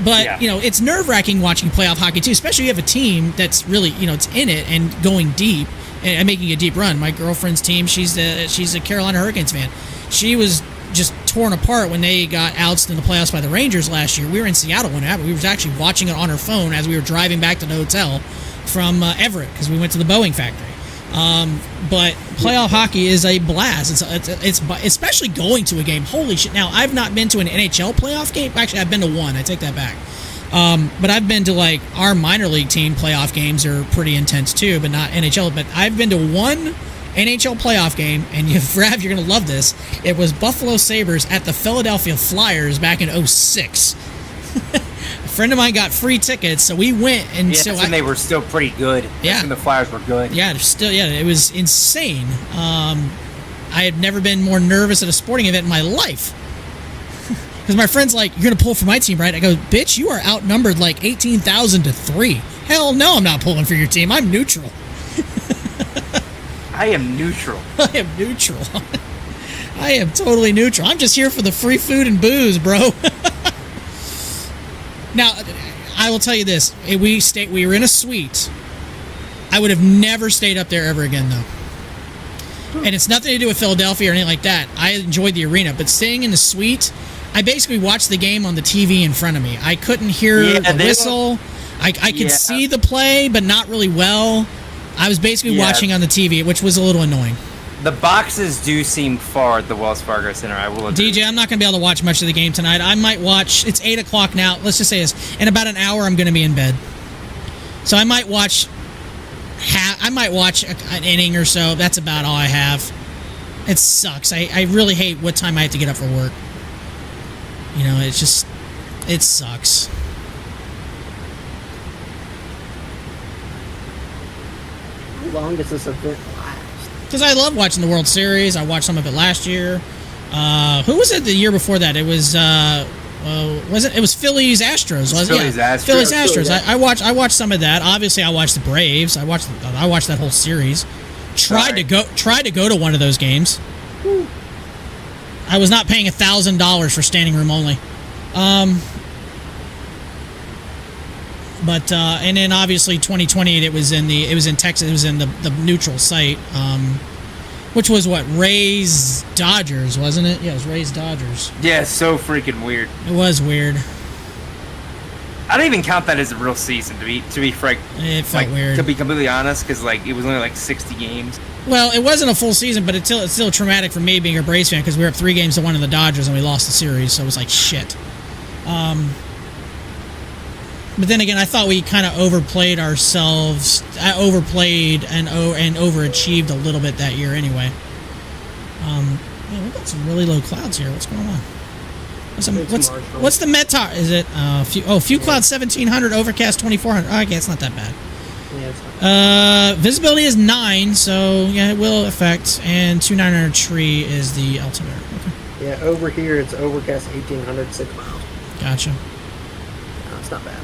S4: But, it's nerve-wracking watching playoff hockey, too, especially if you have a team that's really, it's in it and going deep and making a deep run. My girlfriend's team, she's a Carolina Hurricanes fan. She was just torn apart when they got ousted in the playoffs by the Rangers last year. We were in Seattle when it happened. We were actually watching it on her phone as we were driving back to the hotel from Everett because we went to the Boeing factory. But playoff hockey is a blast. It's especially going to a game. Holy shit! Now I've not been to an NHL playoff game. Actually, I've been to one. I take that back. But I've been to like our minor league team playoff games are pretty intense too, but not NHL. But I've been to one NHL playoff game, and Rav, you're gonna love this. It was Buffalo Sabres at the Philadelphia Flyers back in '06. A friend of mine got free tickets, so we went, and
S7: they were still pretty good.
S4: Yeah,
S7: and the Flyers were good.
S4: Yeah, it was insane. I had never been more nervous at a sporting event in my life. Because my friend's like, "You're gonna pull for my team, right?" I go, "Bitch, you are outnumbered like 18,000 to 3. Hell no, I'm not pulling for your team. I'm neutral."
S7: I am neutral.
S4: I am neutral. I am totally neutral. I'm just here for the free food and booze, bro. Now, I will tell you this. We were in a suite. I would have never stayed up there ever again, though. And it's nothing to do with Philadelphia or anything like that. I enjoyed the arena, but staying in the suite, I basically watched the game on the TV in front of me. I couldn't hear the whistle. I could see the play, but not really well. I was basically watching on the TV, which was a little annoying.
S7: The boxes do seem far at the Wells Fargo Center, I will agree.
S4: DJ, I'm not going to be able to watch much of the game tonight. I might watch, it's 8 o'clock now. Let's just say this. In about an hour, I'm going to be in bed. So I might watch an inning or so. That's about all I have. It sucks. I really hate what time I have to get up for work. It sucks.
S6: How long does this event last?
S4: Because I love watching the World Series. I watched some of it last year. Who was it the year before that? It was it was Phillies Astros?
S7: Astros.
S4: Phillies Astros. I watched some of that. Obviously, I watched the Braves. I watched that whole series. Tried to go to one of those games. I was not paying $1,000 for standing room only. But and then obviously 2020 it was in Texas. It was in the neutral site, which was what, Rays Dodgers, wasn't it? Yeah, it was Rays Dodgers.
S7: Yeah, it's so freaking weird.
S4: It was weird.
S7: I don't even count that as a real season to be frank.
S4: It felt weird.
S7: To be completely honest, because it was only 60 games.
S4: Well, it wasn't a full season, but it's still traumatic for me being a Braves fan because we were up 3 games to 1 in the Dodgers and we lost the series, so it was like shit. But then again, I thought we kind of overplayed ourselves. I overplayed and overachieved a little bit that year anyway. Man, we've got some really low clouds here. What's going on? What's the Meta? Is it few clouds 1700, overcast 2400. Okay, it's not that bad.
S6: Yeah, it's not.
S4: Visibility is 9, so yeah, it will affect. And 2900 tree is the altimeter. Okay.
S6: Yeah, over here it's overcast 1800, 6 miles.
S4: Gotcha.
S6: No, it's not bad.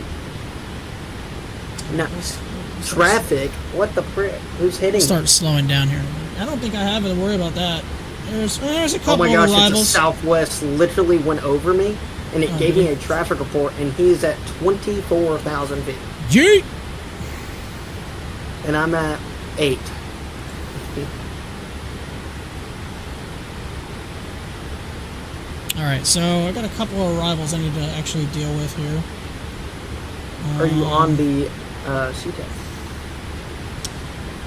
S6: Now, traffic. What the frick? Who's hitting?
S4: Start slowing down here. I don't think I have to worry about that. There's a couple
S6: of arrivals. Oh my gosh,
S4: it's
S6: a Southwest literally went over me, and it gave me a traffic report, and he's at 24,000 feet.
S4: Yeet!
S6: And I'm at 8.
S4: Alright, so I got a couple of arrivals I need to actually deal with here.
S6: Are you on the CTAF?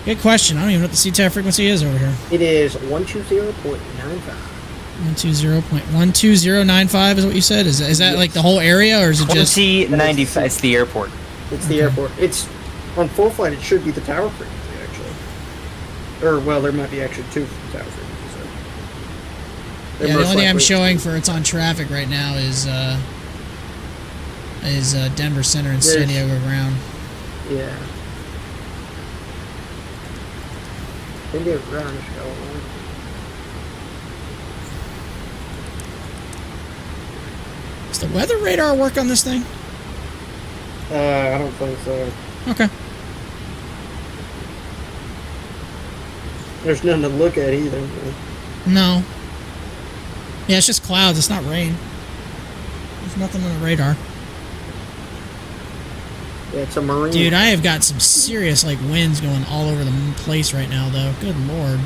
S4: Good question. I don't even know what the CTAF frequency is over here.
S6: It is 120.95.
S4: 120.95 is what you said? Is that like the whole area, or is it just
S7: 2095? It's the airport.
S6: It's the airport. It's on full flight. It should be the tower frequency, actually. Or well, there might be actually 2 tower frequencies. So
S4: yeah, the only thing I'm showing for it's on traffic right now is Denver Center and San Diego Ground.
S6: Yeah. San Diego Ground is going on.
S4: Does the weather radar work on this thing?
S6: I don't think so.
S4: Okay.
S6: There's nothing to look at either.
S4: No. Yeah, it's just clouds. It's not rain. There's nothing on the radar.
S6: Yeah, it's a marine.
S4: Dude, I have got some serious like winds going all over the place right now, though. Good lord.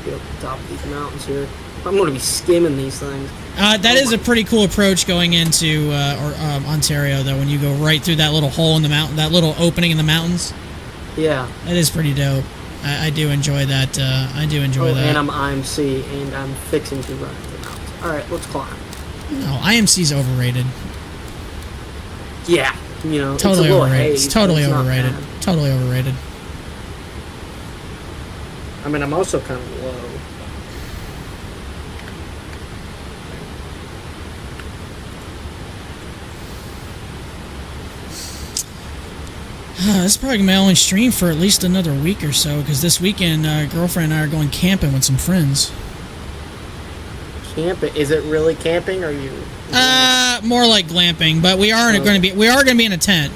S6: Get up the top of these mountains here. I'm going to be skimming these things.
S4: That is a pretty cool approach going into Ontario, though. When you go right through that little hole in the mountain, that little opening in the mountains.
S6: Yeah.
S4: That is pretty dope. I do enjoy that. I do enjoy that.
S6: And I'm IMC, and I'm fixing to run into the mountains. All right, let's climb.
S4: No, IMC's overrated.
S6: Yeah, you know,
S4: Totally
S6: it's a little
S4: overrated.
S6: haze,
S4: It's totally
S6: but not
S4: overrated.
S6: bad.
S4: Totally overrated.
S6: I mean, I'm also kind of low.
S4: This is probably my only stream for at least another week or so, because this weekend, girlfriend and I are going camping with some friends.
S6: Camping? Is it really camping? Or are you?
S4: More like glamping, but we are going to be in a tent.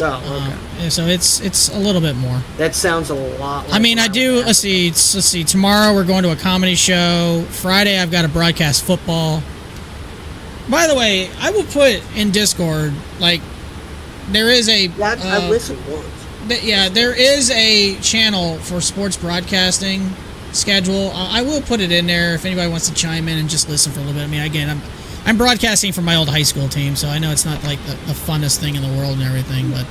S6: Oh, okay.
S4: So it's a little bit more.
S6: That sounds a lot. Like
S4: I mean, I do. Let's see. Tomorrow we're going to a comedy show. Friday I've got to broadcast football. By the way, I will put in Discord like there is a.
S6: I listened once.
S4: Yeah, there is a channel for sports broadcasting schedule. I will put it in there if anybody wants to chime in and just listen for a little bit. I mean, again, I'm broadcasting from my old high school team, so I know it's not like the funnest thing in the world and everything, but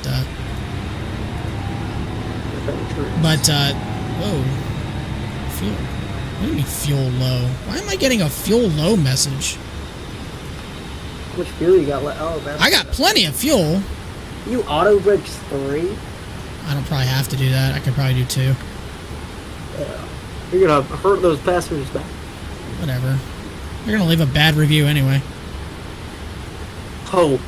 S4: whoa, fuel. What do you mean fuel low? Why am I getting a fuel low message?
S6: How much fuel you got left? Oh, that's.
S4: I got plenty of fuel.
S6: You auto brakes 3?
S4: I don't probably have to do that. I could probably do 2.
S6: Yeah. You're gonna hurt those passengers back.
S4: Whatever. You're gonna leave a bad review anyway.
S6: Oh,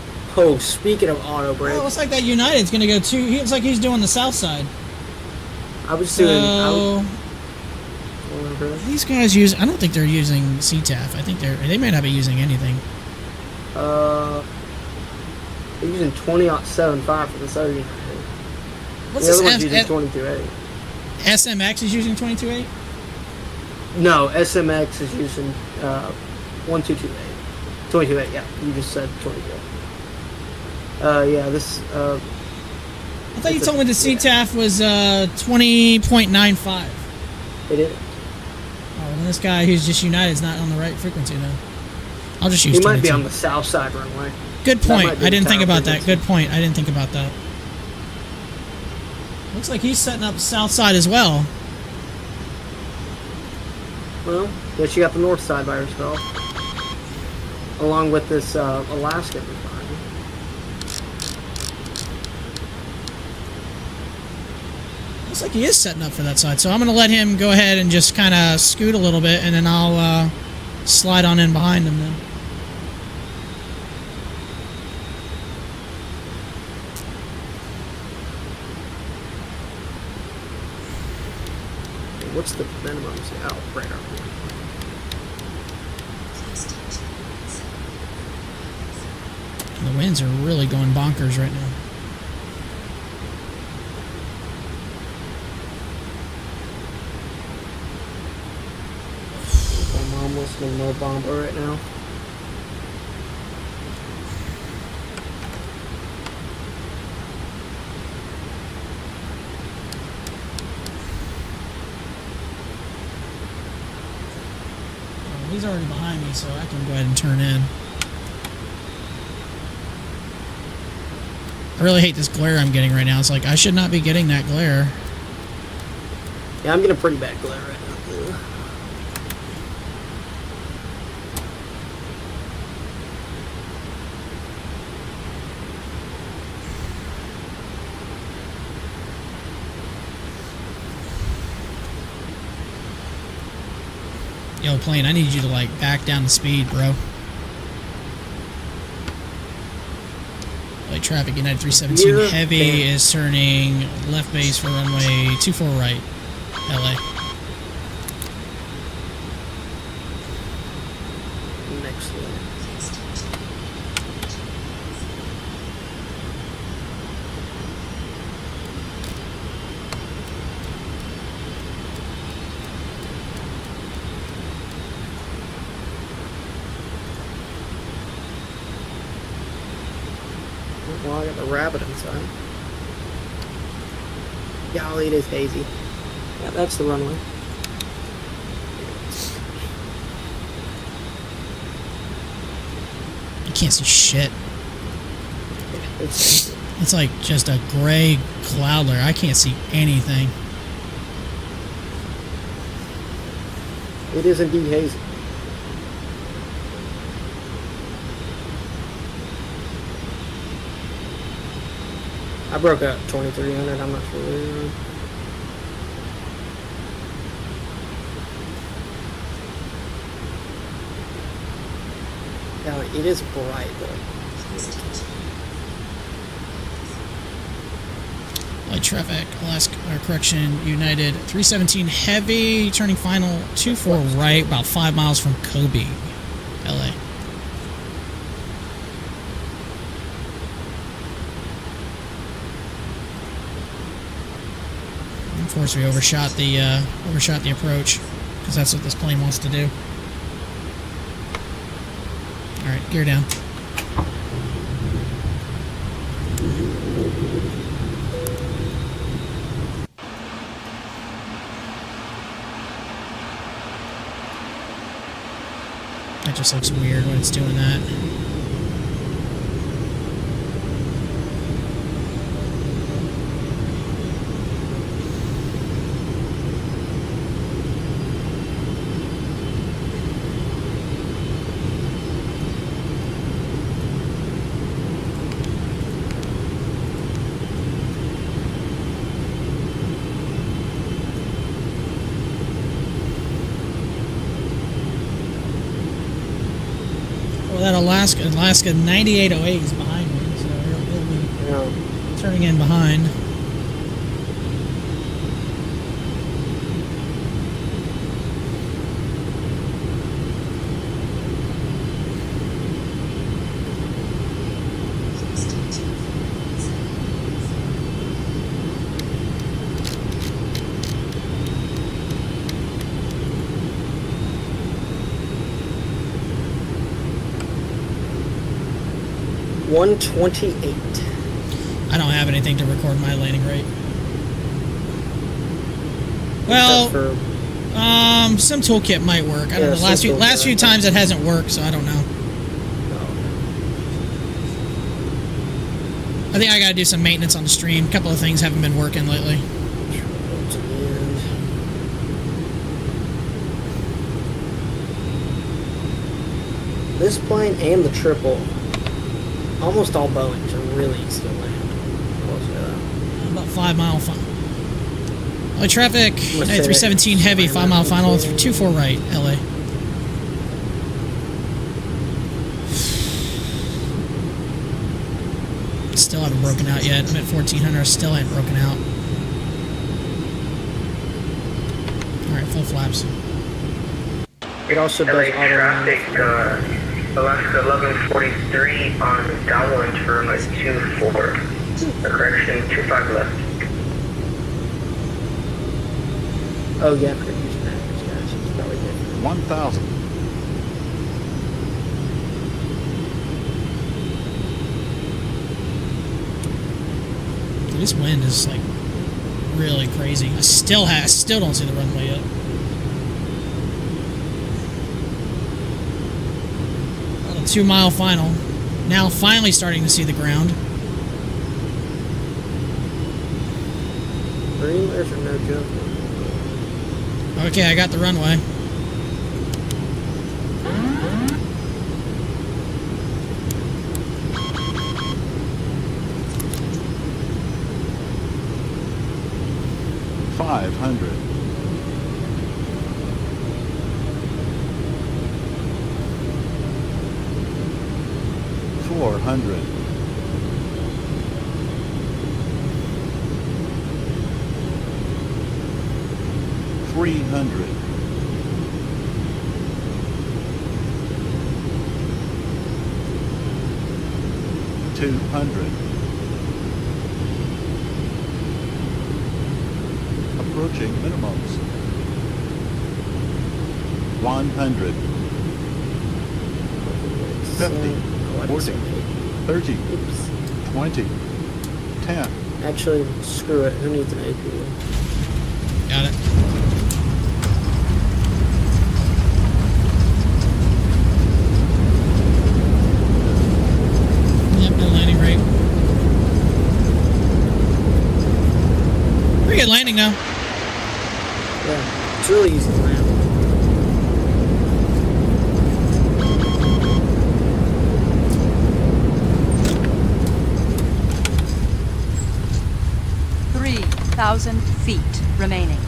S6: speaking of auto brakes.
S4: Oh, it's like that United's gonna go 2. It's like he's doing the south side.
S6: I was doing.
S4: These guys use. I don't think they're using CTAF. I think they may not be using anything.
S6: They're using 20.75 for this other United.
S4: What's
S6: the other
S4: this?
S6: one's using 22.8.
S4: SMX is using 22.8.
S6: No, SMX is using 1228. 22.8. Yeah, you just said 22. Yeah, this.
S4: I thought you told me the CTAF was 20.95.
S6: It is.
S4: Oh, and this guy who's just United is not on the right frequency then. I'll just use.
S6: He
S4: 22.
S6: might be on the south side runway.
S4: Good point. I didn't think about that. Good point. I didn't think about that. Looks like he's setting up the south side as well.
S6: Well, guess you got the north side by yourself. Along with this Alaska refinery.
S4: Looks like he is setting up for that side. So I'm going to let him go ahead and just kind of scoot a little bit, and then I'll slide on in behind him then.
S6: What's the minimum? Oh, radar.
S4: The winds are really going bonkers right now.
S6: My mom listening to no bomber right now.
S4: He's already behind me, so I can go ahead and turn in. I really hate this glare I'm getting right now. It's like, I should not be getting that glare.
S6: Yeah, I'm getting a pretty bad glare right now.
S4: Yo, plane, I need you to, like, back down the speed, bro. Light traffic, United 317 Heavy is turning left base for runway 24 right, LA.
S6: Excellent. Well, I got the rabbit inside. Golly, it is hazy. Yeah, that's the runway.
S4: You can't see shit.
S6: It's
S4: It's like just a gray cloud layer. I can't see anything.
S6: It is indeed hazy. I broke out 2300. I'm not sure. Yeah, it is bright though.
S4: Light traffic, Alaska, correction, United 317 heavy, turning final 24 right, about 5 miles from Kobe, LA. Of course, we overshot the approach because that's what this plane wants to do. All right, gear down. That just looks weird when it's doing that. That Alaska 9808 is behind me, so it'll be turning in behind.
S6: $128.
S4: I don't have anything to record my landing rate. Well, some toolkit might work. I don't know. Last few times it hasn't worked, so I don't know. I think I gotta do some maintenance on the stream. A couple of things haven't been working lately.
S6: This plane and the triple, almost all Boeings are really easy to land.
S4: About 5 mile final. LA traffic, 317 heavy, 5 mile final, 24 right, LA. Still haven't broken out yet. I'm at 1400, still ain't broken out. Alright, full flaps.
S6: It also does auto
S10: traffic, Alaska 1143 on downwind for runway 24. Correction, 25 left.
S6: Oh yeah, for using that, guys. It's probably different.
S1: 1000.
S4: This wind is like really crazy. I still don't see the runway yet. On a 2 mile final. Now finally starting to see the ground.
S6: Streamers are no joke.
S4: Okay, I got the runway.
S1: $500. $400. $300.
S11: 200. Approaching minimums. 100. 50. 40. 30. 20. 10.
S6: Actually, screw it. Who needs an APU?
S4: Got it. Yep, no landing rate. Pretty good landing now.
S6: Yeah, it's really easy to land.
S5: feet remaining.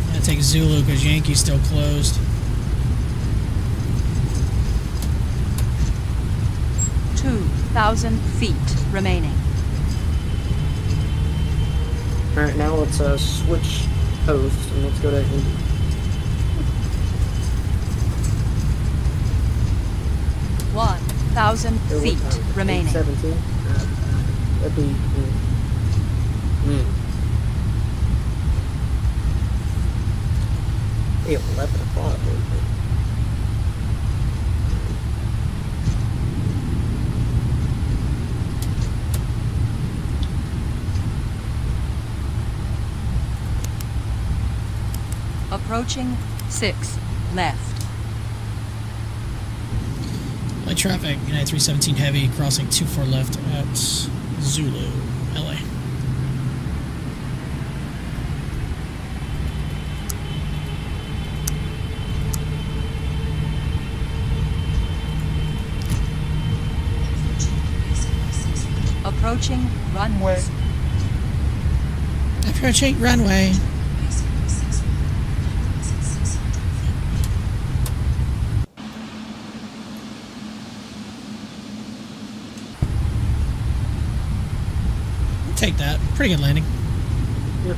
S4: I'm gonna take Zulu because Yankee's still closed.
S5: 2,000 feet remaining.
S6: Alright, now let's switch host and let's go to India.
S5: One 1,000 feet remaining.
S6: 17. That'd be. Hey, 11 o'clock.
S5: Approaching 6 left.
S4: Light traffic, United 317 heavy, crossing 24 left at Zulu, LA.
S5: Approaching runway.
S4: Approaching runway. Take that. Pretty good landing.
S6: Yep.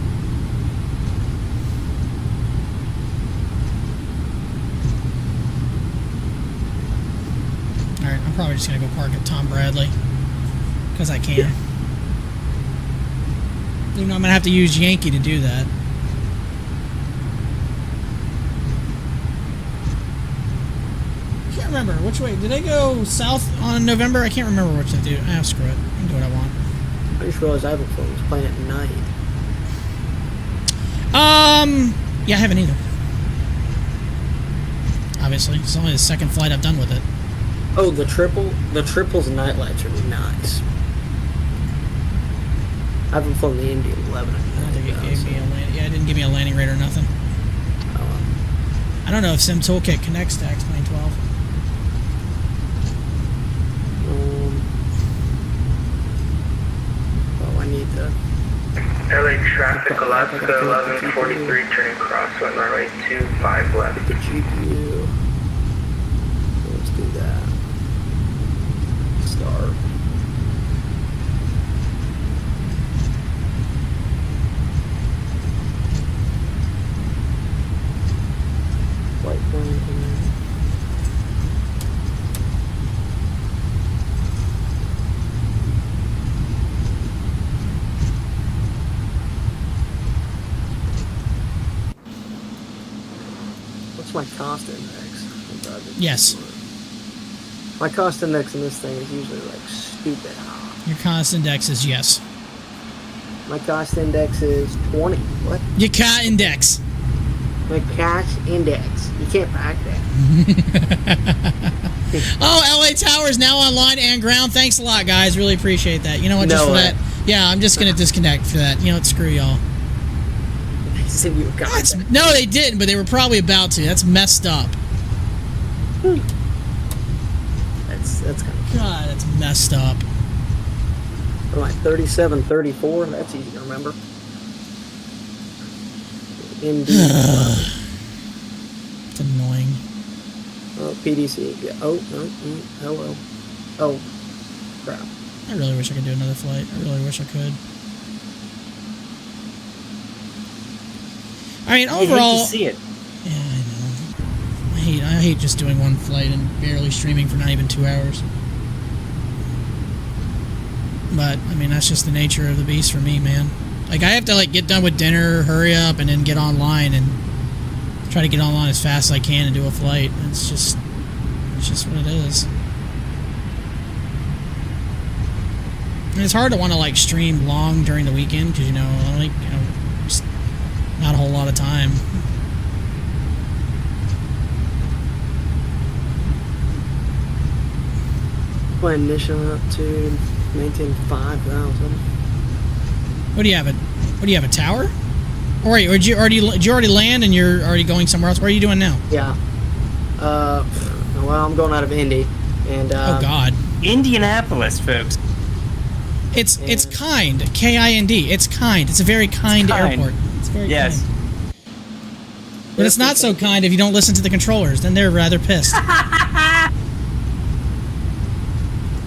S4: Alright, I'm probably just gonna go park at Tom Bradley. Because I can.
S6: Yeah.
S4: Even though I'm gonna have to use Yankee to do that. I can't remember. Which way? Did I go south on November? I can't remember which to do. Ah, screw it. I can do what I want.
S6: I just realized I haven't flown. I was playing at night.
S4: Yeah, I haven't either. Obviously. It's only the second flight I've done with it.
S6: Oh, the triple's night lights are nice. I haven't flown the Indian 11 at
S4: I don't
S6: night.
S4: think it gave me a landing. Yeah, it didn't give me a landing rate or nothing.
S6: Oh,
S4: I don't know if Sim Toolkit connects to X-Plane12.
S6: I need to.
S10: LA traffic, Alaska 1143, turning cross, runway 25 left.
S6: The GPU. Let's do that. Start. Flight plan. What's my cost index?
S4: Yes.
S6: My cost index in this thing is usually like stupid high.
S4: Your cost index is yes.
S6: My cost index is 20. What?
S4: Your car index.
S6: My cost index. You can't back that.
S4: Oh, LA Towers now online and ground. Thanks a lot, guys. Really appreciate that. You know what? Just for that. Yeah, I'm just gonna disconnect for that. You know what? Screw y'all.
S6: Send you a contact.
S4: No, they didn't, but they were probably about to. That's messed up.
S6: That's kind of
S4: God, that's messed up.
S6: All right, 3734. That's easy to remember. Indeed.
S4: It's annoying.
S6: Oh, PDC. Yeah. Oh, no. Hello. Oh, crap.
S4: I really wish I could do another flight. I really wish I could. I mean, overall.
S7: I hate to see it.
S4: Yeah, I know. My I hate just doing one flight and barely streaming for not even 2 hours. But I mean, that's just the nature of the beast for me, man. Like I have to like get done with dinner, hurry up, and then get online and try to get online as fast as I can and do a flight. It's just what it is. And it's hard to want to like stream long during the weekend because just not a whole lot of time.
S6: My initial altitude, maintain 5,000.
S4: What do you have? What do you have? A tower? Or wait, did you already land and you're already going somewhere else? What are you doing now?
S6: Yeah. Well, I'm going out of Indy, and
S4: oh God,
S7: Indianapolis, folks.
S4: It's kind, K-I-N-D. It's kind. It's a very kind airport. It's very kind. But it's not so kind if you don't listen to the controllers. Then they're rather pissed.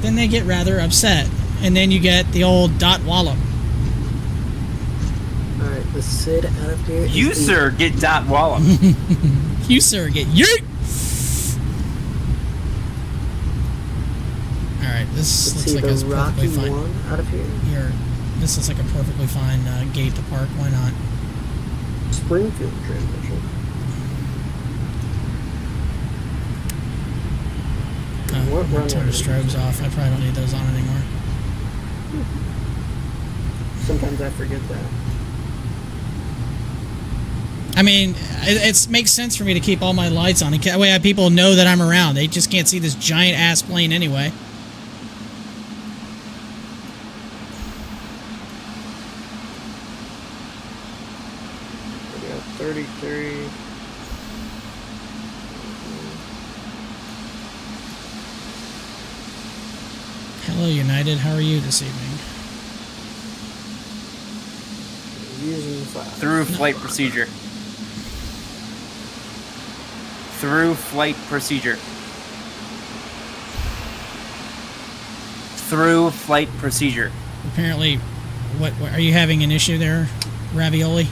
S4: Then they get rather upset, and then you get the old dot wallop.
S6: All right, let's sit out of here.
S7: You sir get dot wallop.
S4: You sir get yeet. All right, this looks like a perfectly fine.
S6: One out of here.
S4: This looks like a perfectly fine gate to park. Why not?
S6: Springfield transmission.
S4: Turn the strobes off. I probably don't need those on anymore.
S6: Sometimes I forget that.
S4: I mean, it makes sense for me to keep all my lights on. That way people know that I'm around. They just can't see this giant ass plane anyway.
S6: We got 33.
S4: Hello, United. How are you this evening?
S7: Through flight procedure. Through flight procedure. Through flight procedure.
S4: Apparently, what are you having an issue there, Ravioli?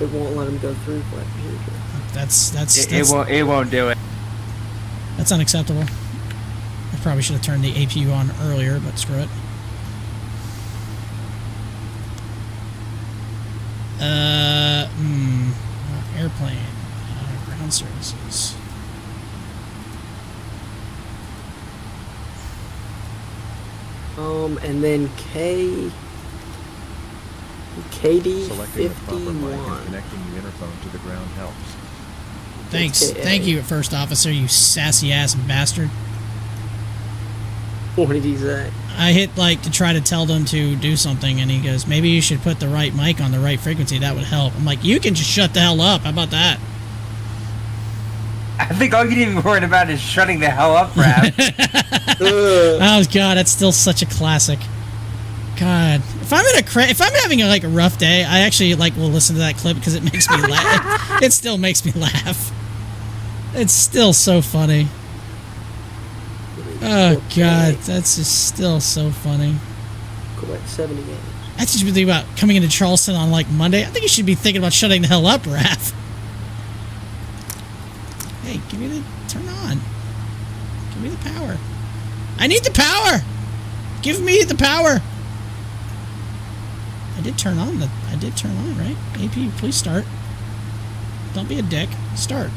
S6: It won't let him go through flight procedure.
S7: It won't do it.
S4: That's unacceptable. I probably should have turned the APU on earlier, but screw it. Airplane. Ground services.
S6: And then KD
S1: Selecting a proper mic
S6: 51.
S1: and connecting the interphone to the ground helps.
S4: Thanks. Thank you, First Officer, you sassy ass bastard.
S6: What did he say?
S4: I hit like to try to tell them to do something, and he goes, maybe you should put the right mic on the right frequency. That would help. I'm like, you can just shut the hell up. How about that?
S7: I think all you need to be worried about is shutting the hell up, Raph.
S4: Oh God, that's still such a classic. God, if I'm having a rough day, I actually will listen to that clip because it makes me laugh. It still makes me laugh. It's still so funny. Oh God, that's just still so funny.
S6: Correct, 78.
S4: That's just thinking about coming into Charleston on Monday. I think you should be thinking about shutting the hell up, Raph. Hey, give me the turn on. Give me the power. I need the power. Give me the power. I did turn on, right? AP, please start. Don't be a dick. Start.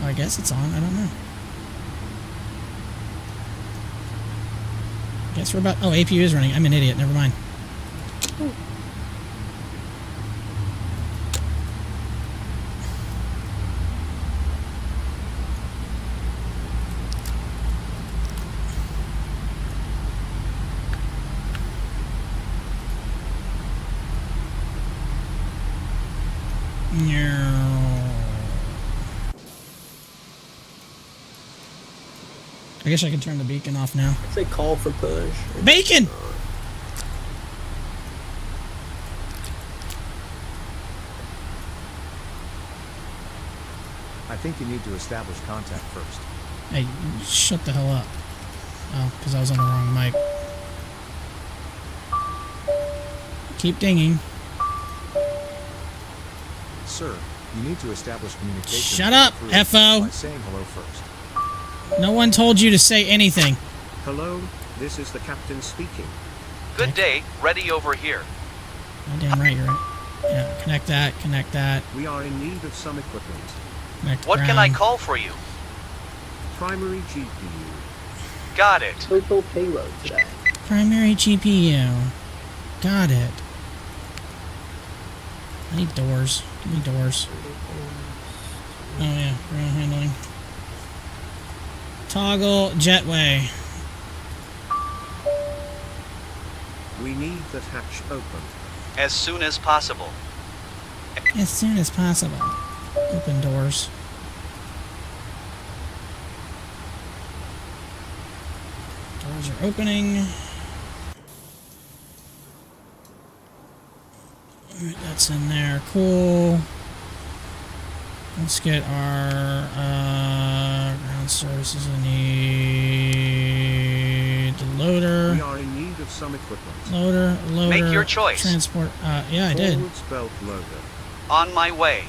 S4: Oh, I guess it's on. I don't know. I guess we're about... Oh, APU is running. I'm an idiot. Never mind. Ooh. I guess I can turn the beacon off now.
S6: Say call for push.
S4: Bacon!
S1: I think you need to establish contact first.
S4: Hey, shut the hell up. Oh, because I was on the wrong mic. Keep dinging.
S1: Sir, you need to establish communication.
S4: Shut up,
S1: with the crew
S4: FO.
S1: by saying hello first.
S4: No one told you to say anything.
S2: Hello, this is the captain speaking.
S3: Good day, ready over here.
S4: Oh, damn right, you're right. Yeah, connect that, connect that.
S2: We are in need of some equipment.
S4: Connect
S3: What can I
S4: ground.
S3: call for you?
S2: Primary GPU.
S3: Got it.
S6: Total payload today.
S4: Primary GPU. Got it. I need doors. Give me doors. Oh yeah, ground handling. Toggle jetway.
S2: We need that hatch open.
S3: As soon as possible.
S4: As soon as possible. Open doors. Doors are opening. Alright, that's in there. Cool. Let's get our ground services. I need the loader.
S2: We are in need of some equipment.
S4: Loader.
S3: Make your choice.
S4: Transport. Yeah, I did.
S2: Forwards belt loader.
S3: On my way.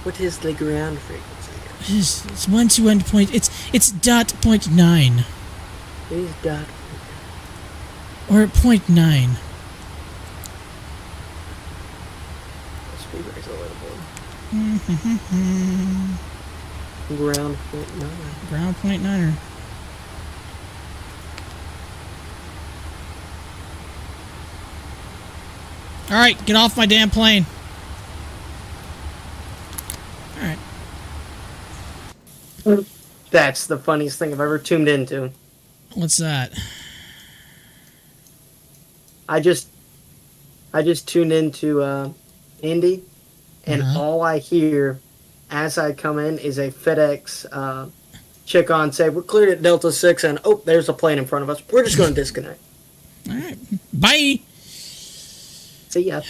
S6: What is the ground frequency?
S4: It's 121 point. It's dot point 9
S6: It is dot.
S4: or point 9.
S6: Speed raise a little bit.
S4: Mm-hmm.
S6: Ground point 9.
S4: Ground point 9er. All right, get off my damn plane. All right.
S6: That's the funniest thing I've ever tuned into.
S4: What's that?
S6: I just tuned into Indy, and all I hear as I come in is a FedEx chick on say, "We're cleared at Delta 6, and oh, there's a plane in front of us. We're just going to disconnect."
S4: All right. Bye.
S6: See ya.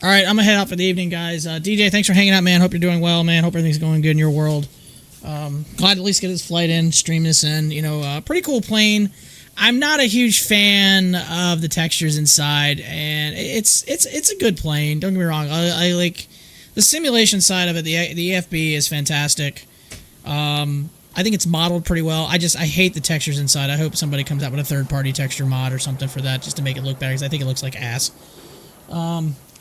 S4: All right, I'm gonna head out for the evening, guys. DJ, thanks for hanging out, man. Hope you're doing well, man. Hope everything's going good in your world. Glad to at least get this flight in, stream this in. You know, pretty cool plane. I'm not a huge fan of the textures inside, and it's a good plane. Don't get me wrong. I like the simulation side of it. The EFB is fantastic. I think it's modeled pretty well. I hate the textures inside. I hope somebody comes out with a third-party texture mod or something for that, just to make it look better, because I think it looks like ass.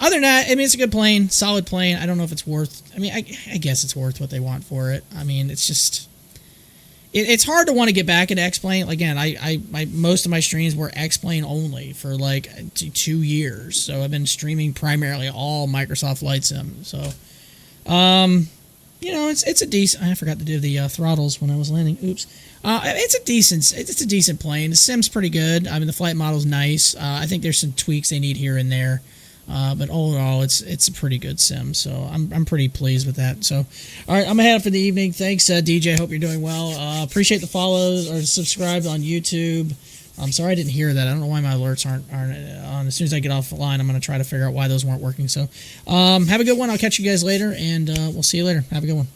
S4: Other than that, I mean, it's a good plane, solid plane. I don't know if it's worth... I mean, I guess it's worth what they want for it. I mean, it's just... It's hard to want to get back into X-Plane. Again, most of my streams were X-Plane only for like 2 years. So I've been streaming primarily all Microsoft Flight Sim. So, you know, it's a decent... I forgot to do the throttles when I was landing. Oops. It's a decent plane. The sim's pretty good. I mean, the flight model's nice. I think there's some tweaks they need here and there. But all in all, it's a pretty good sim, so I'm pretty pleased with that. So, all right, I'm gonna head out for the evening. Thanks, DJ. Hope you're doing well. Appreciate the follows or subscribe on YouTube. I'm sorry I didn't hear that. I don't know why my alerts aren't on. As soon as I get off the line, I'm gonna try to figure out why those weren't working. So, have a good one. I'll catch you guys later, and we'll see you later. Have a good one.